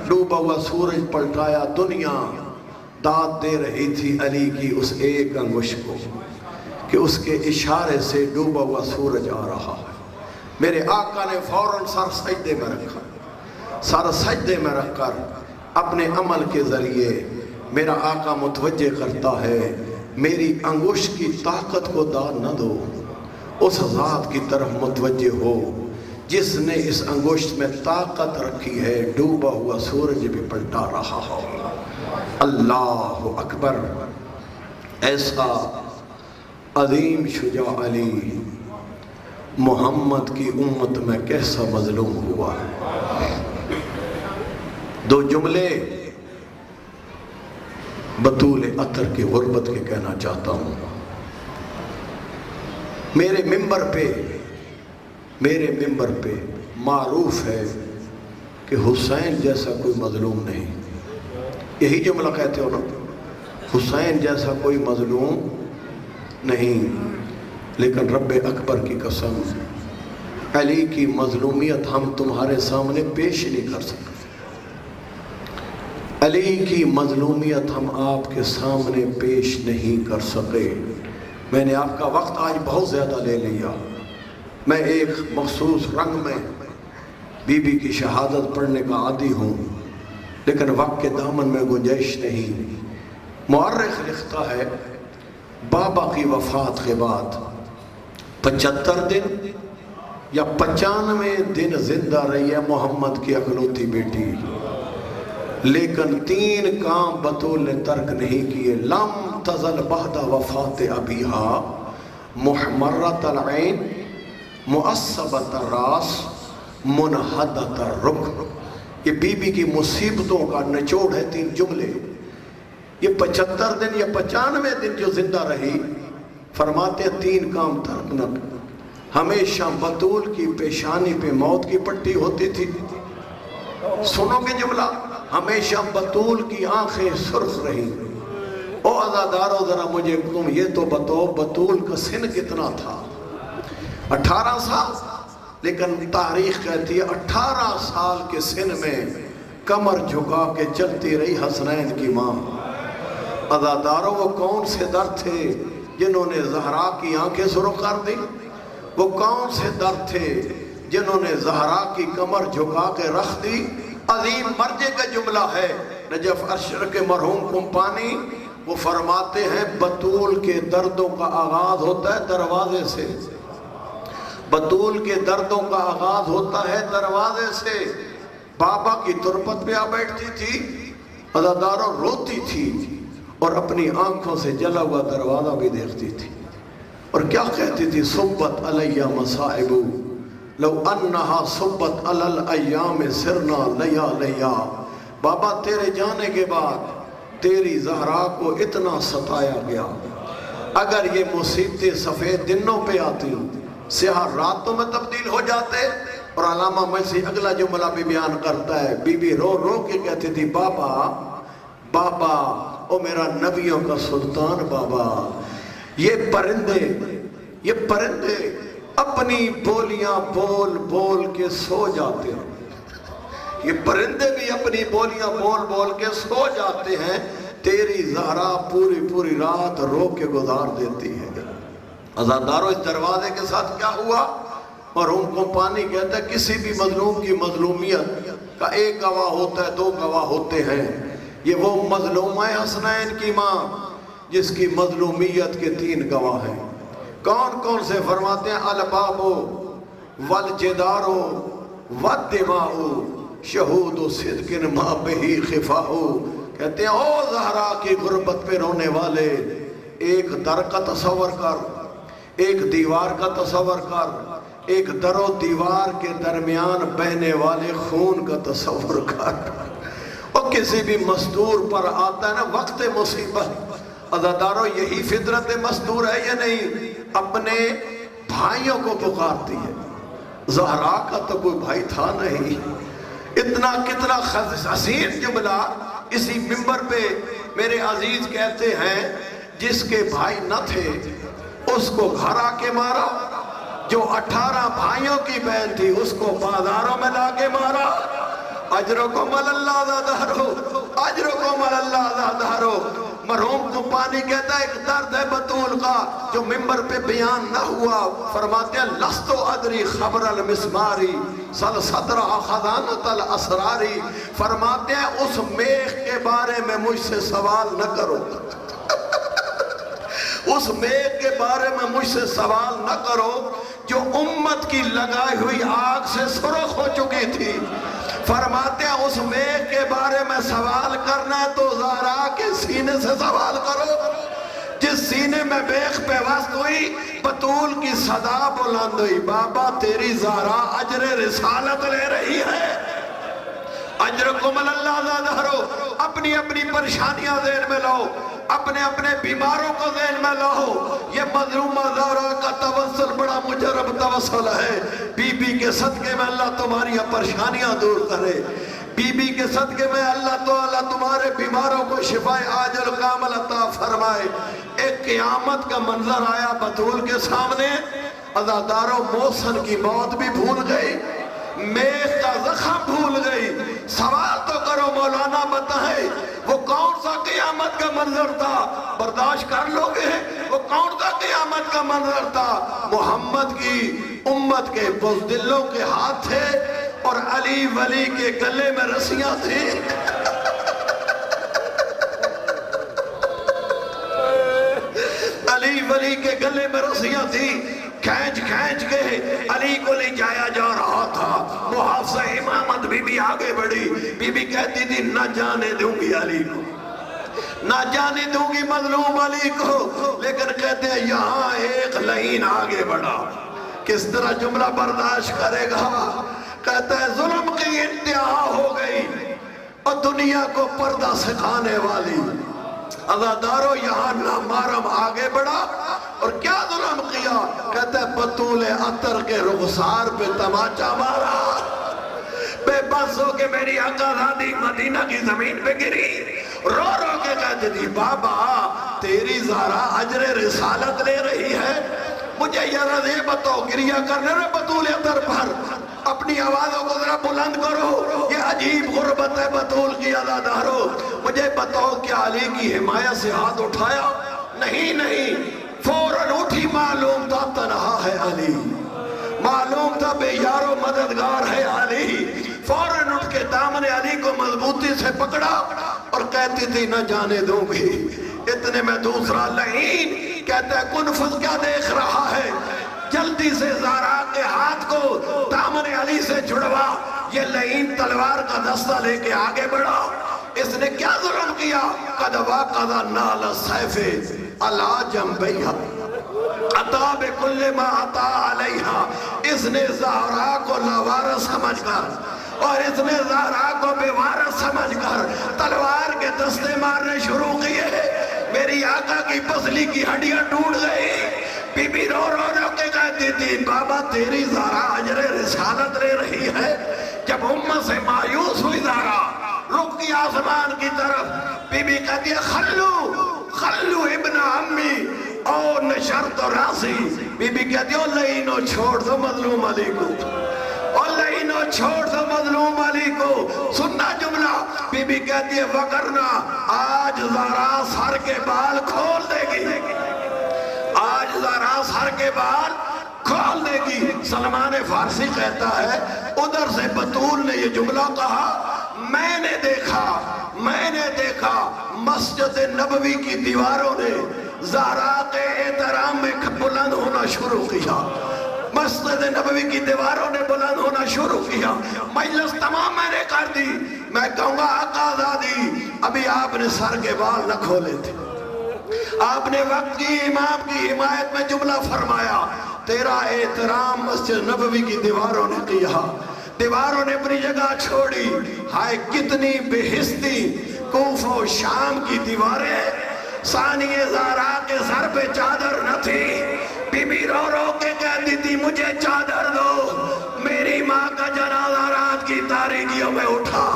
ڈوبا ہوا سورج پلٹایا. دنیا داد دے رہی تھی علی کی اس ایک انگشت کو کہ اس کے اشارے سے ڈوبا ہوا سورج آ رہا ہے. میرے آقا نے فوراً سر سجدے میں رکھا. سر سجدے میں رکھ کر اپنے عمل کے ذریعے میرا آقا متوجہ کرتا ہے میری انگشت کی طاقت کو داد نہ دو، اس ذات کی طرف متوجہ ہو جس نے اس انگشت میں طاقت رکھی ہے. ڈوبا ہوا سورج بھی پلٹا رہا ہو. اللہ اکبر. ایسا عظیم شجاع علی محمد کی امت میں کیسا مظلوم ہوا. دو جملے بطول عطر کی غربت کے کہنا چاہتا ہوں. میرے ممبر پہ معروف ہے کہ حسین جیسا کوئی مظلوم نہیں. یہی جملہ کہتے ہو نا، حسین جیسا کوئی مظلوم نہیں. لیکن رب اکبر کی قسم علی کی مظلومیت ہم تمہارے سامنے پیش نہیں کر سکتے. علی کی مظلومیت ہم آپ کے سامنے پیش نہیں کر سکے. میں نے آپ کا وقت آج بہت زیادہ لے لیا. میں ایک مخصوص رنگ میں بی بی کی شہادت پڑھنے کا عادی ہوں، لیکن وقت کے دامن میں گنجائش نہیں. مورخ لکھتا ہے بابا کی وفات کے بعد 75 دن یا 95 دن زندہ رہی ہے محمد کی اکلوتی بیٹی، لیکن 3 کام بطول نے ترک نہیں کیے. لم تزل بعد وفات ابیہا محمرۃ العین معصبۃ الراس منحدۃ الرکن. یہ بی بی کی مصیبتوں کا نچوڑ ہے 3 جملے. یہ 75 دن یا 95 دن جو زندہ رہی، فرماتے 3 کام ترک نہ. ہمیشہ بطول کی پیشانی پہ موت کی پٹی ہوتی تھی. سنو گے جملہ، ہمیشہ بطول کی آنکھیں سرخ رہی. او عزادارو ذرا مجھے تم یہ تو بتاؤ بطول کا سن کتنا تھا؟ 18 سال. لیکن تاریخ کہتی ہے 18 سال کے سن میں کمر جھکا کے چلتی رہی حسنین کی ماں. عزادارو وہ کون سے در تھے جنہوں نے زہرا کی آنکھیں سرخ کر دی؟ وہ کون سے در تھے جنہوں نے زہرا کی کمر جھکا کے رکھ دی؟ عظیم مرجع کا جملہ ہے نجف اشرف کے مرحوم کمپانی. وہ فرماتے ہیں بطول کے دردوں کا آغاز ہوتا ہے دروازے سے. بطول کے دردوں کا آغاز ہوتا ہے دروازے سے. بابا کی تربت پہ آ بیٹھتی تھی، عزاداروں روتی تھی اور اپنی آنکھوں سے جلا ہوا دروازہ بھی دیکھتی تھی. اور کیا کہتی تھی؟ صبت علیہ مصائب لو انہا صبت علی الایام سرنا لیا لیا. بابا تیرے جانے کے بعد تیری زہرا کو اتنا ستایا گیا، اگر یہ مصیبتیں سفید دنوں پہ آتی سیاہ راتوں میں تبدیل ہو جاتے. اور علامہ مجسی اگلا جملہ بھی بیان کرتا ہے، بی بی رو رو کے کہتی تھی بابا بابا او میرا نبیوں کا سلطان بابا، یہ پرندے اپنی بولیاں بول بول کے سو جاتے ہیں. یہ پرندے بھی اپنی بولیاں بول بول کے سو جاتے ہیں، تیری زہرا پوری پوری رات رو کے گزار دیتی ہے۔ عزادارو اس دروازے کے ساتھ کیا ہوا؟ مرحوم کو پانی کہتا ہے کسی بھی مظلوم کی مظلومیت کا ایک گواہ ہوتا ہے، دو گواہ ہوتے ہیں۔ یہ وہ مظلومہ حسنین کی ماں جس کی مظلومیت کے 3 گواہ ہیں۔ کون کون سے؟ فرماتے ہیں الباب والجدار والدماء شہود صدق ما بہی خفاء۔ کہتے ہیں او زہرا کی غربت پہ رونے والے، ایک در کا تصور کر، ایک دیوار کا تصور کر، ایک در و دیوار کے درمیان بہنے والے خون کا تصور کر۔ اور کسی بھی مزدور پر آتا ہے نا وقت مصیبت، عزادارو یہی فطرت مزدور ہے یا نہیں؟ اپنے بھائیوں کو پکارتی ہے۔ زہرا کا تو کوئی بھائی تھا نہیں۔ اتنا کتنا حسین جملہ اسی منبر پہ میرے عزیز کہتے ہیں جس کے بھائی نہ تھے اس کو گھر آ کے مارا، جو 18 بھائیوں کی بہن تھی اس کو بازاروں میں لا کے مارا۔ اجرکم اللہ زادہرو، اجرکم اللہ زادہرو۔ مرحوم کو پانی کہتا ہے ایک درد ہے بطول کا جو منبر پہ بیان نہ ہوا۔ فرماتے ہیں لستو ادری خبر المسماری سل صدرہ خزانت الاسراری۔ فرماتے ہیں اس میخ کے بارے میں مجھ سے سوال نہ کرو، اس میخ کے بارے میں مجھ سے سوال نہ کرو جو امت کی لگائی ہوئی آگ سے سرخ ہو چکی تھی۔ فرماتے ہیں اس میخ کے بارے میں سوال کرنا ہے تو زہرا کے سینے سے سوال کرو جس سینے میں میخ پہ وصل ہوئی بطول کی صدا بلند ہوئی، بابا تیری زہرا اجر رسالت لے رہی ہے۔ اجرکم اللہ زادہرو۔ اپنی اپنی پریشانیاں ذہن میں لاؤ، اپنے اپنے بیماروں کو ذہن میں لاؤ۔ یہ مظلومہ زہرا کا توسل بڑا مجرب توسل ہے۔ بی بی کے صدقے میں اللہ تمہاری پریشانیاں دور کرے، بی بی کے صدقے میں اللہ تعالیٰ تمہارے بیماروں کو شفا عاجل کامل عطا فرمائے۔ ایک قیامت کا منظر آیا بطول کے سامنے، عزادارو محسن کی موت بھی بھول گئی، میخ کا زخم بھول گئی۔ سوال تو کرو مولانا بتائیں وہ کون سا قیامت کا منظر تھا؟ برداشت کر لو گے وہ کون سا قیامت کا منظر تھا؟ محمد کی امت کے بزدلوں کے ہاتھ تھے اور علی ولی کے گلے میں رسیاں تھیں۔ علی ولی کے گلے میں رسیاں تھیں، کھینچ کھینچ کے علی کو لے جایا جا رہا تھا۔ محافظہ امامت بی بی آگے بڑھی، بی بی کہتی تھی نہ جانے دوں گی علی کو، نہ جانے دوں گی مظلوم علی کو، لیکن کہتے ہیں یہاں ایک لعین آگے بڑھا، کس طرح جملہ برداشت کرے گا؟ کہتا ہے ظلم کی انتہا ہو گئی اور دنیا کو پردہ سکھانے والی۔ عزادارو یہاں نامحرم آگے بڑھا اور کیا ظلم کیا؟ کہتا ہے بطول عطر کے رخسار پہ تماچا مارا، بے بس ہو کے میری آقا زادی مدینہ کی زمین پہ گری، رو رو کے کہتے تھی بابا تیری زہرا اجر رسالت لے رہی ہے۔ مجھے یہ بتاؤ گریہ کرنے رہے بطول عطر پر، اپنی آوازوں کو ذرا بلند کرو، یہ عجیب غربت ہے بطول کی عزادارو۔ مجھے بتاؤ کیا علی کی حمایت سے ہاتھ اٹھایا؟ نہیں، فوراً اٹھی، معلوم تھا تنہا ہے علی، معلوم تھا بے یار و مددگار ہے علی۔ فوراً اٹھ کے دامن علی کو مضبوطی سے پکڑا اور کہتی تھی نہ جانے دوں گی۔ اتنے میں دوسرا لعین کہتا ہے کنفذ کیا دیکھ رہا ہے، جلدی سے زہرا کے ہاتھ کو دامن علی سے جڑوا۔ یہ لعین تلوار کا دستہ لے کے آگے بڑھا۔ اس نے کیا ظلم کیا؟ قد واقض نال السیف علی جنبیہا عطا بکل ما عطا علیہا۔ اس نے زہرا کو لاوارث سمجھ کر اور اس نے زہرا کو بے وارث سمجھ کر تلوار کے دستے مارنے شروع کیے۔ میری آقا کی پسلی کی ہڈیاں ٹوٹ گئی۔ بی بی رو رو رو کے کہتی تھی بابا تیری زہرا اجر رسالت لے رہی ہے۔ جب امت سے مایوس ہوئی زہرا رک کی آسمان کی طرف، بی بی کہتی ہے خلو ابن امی او نشرت راسی۔ بی بی کہتی ہے لعینو چھوڑ دو مظلوم علی کو، اور لعینو چھوڑ دو مظلوم علی کو۔ سننا جملہ، بی بی بی کہتی ہے وگرنا آج زہرا سر کے بال کھول دے گی، آج زہرا سر کے بال کھول دے گی۔ سلمان فارسی کہتا ہے ادھر سے بطول نے یہ جملہ کہا، میں نے دیکھا مسجد نبوی کی دیواروں نے زہرا کے احترام میں بلند ہونا شروع کیا، مسجد نبوی کی دیواروں نے بلند ہونا شروع کیا۔ مجلس تمام میں نے کر دی، میں کہوں گا آقا آزادی ابھی آپ نے سر کے بال نہ کھولے تھے، آپ نے وقت کی امام کی حمایت میں جملہ فرمایا، تیرا احترام مسجد نبوی کی دیواروں نے کیا، دیواروں نے اپنی جگہ چھوڑی۔ ہائے کتنی بے حستی کوفہ و شام کی دیواریں، ثانیہ زہرا کے سر پہ چادر نہ تھی، بی بی رو رو کے کہتی تھی مجھے چادر دو، میری ماں کا جنازہ رات کی تاریکیوں میں اٹھا۔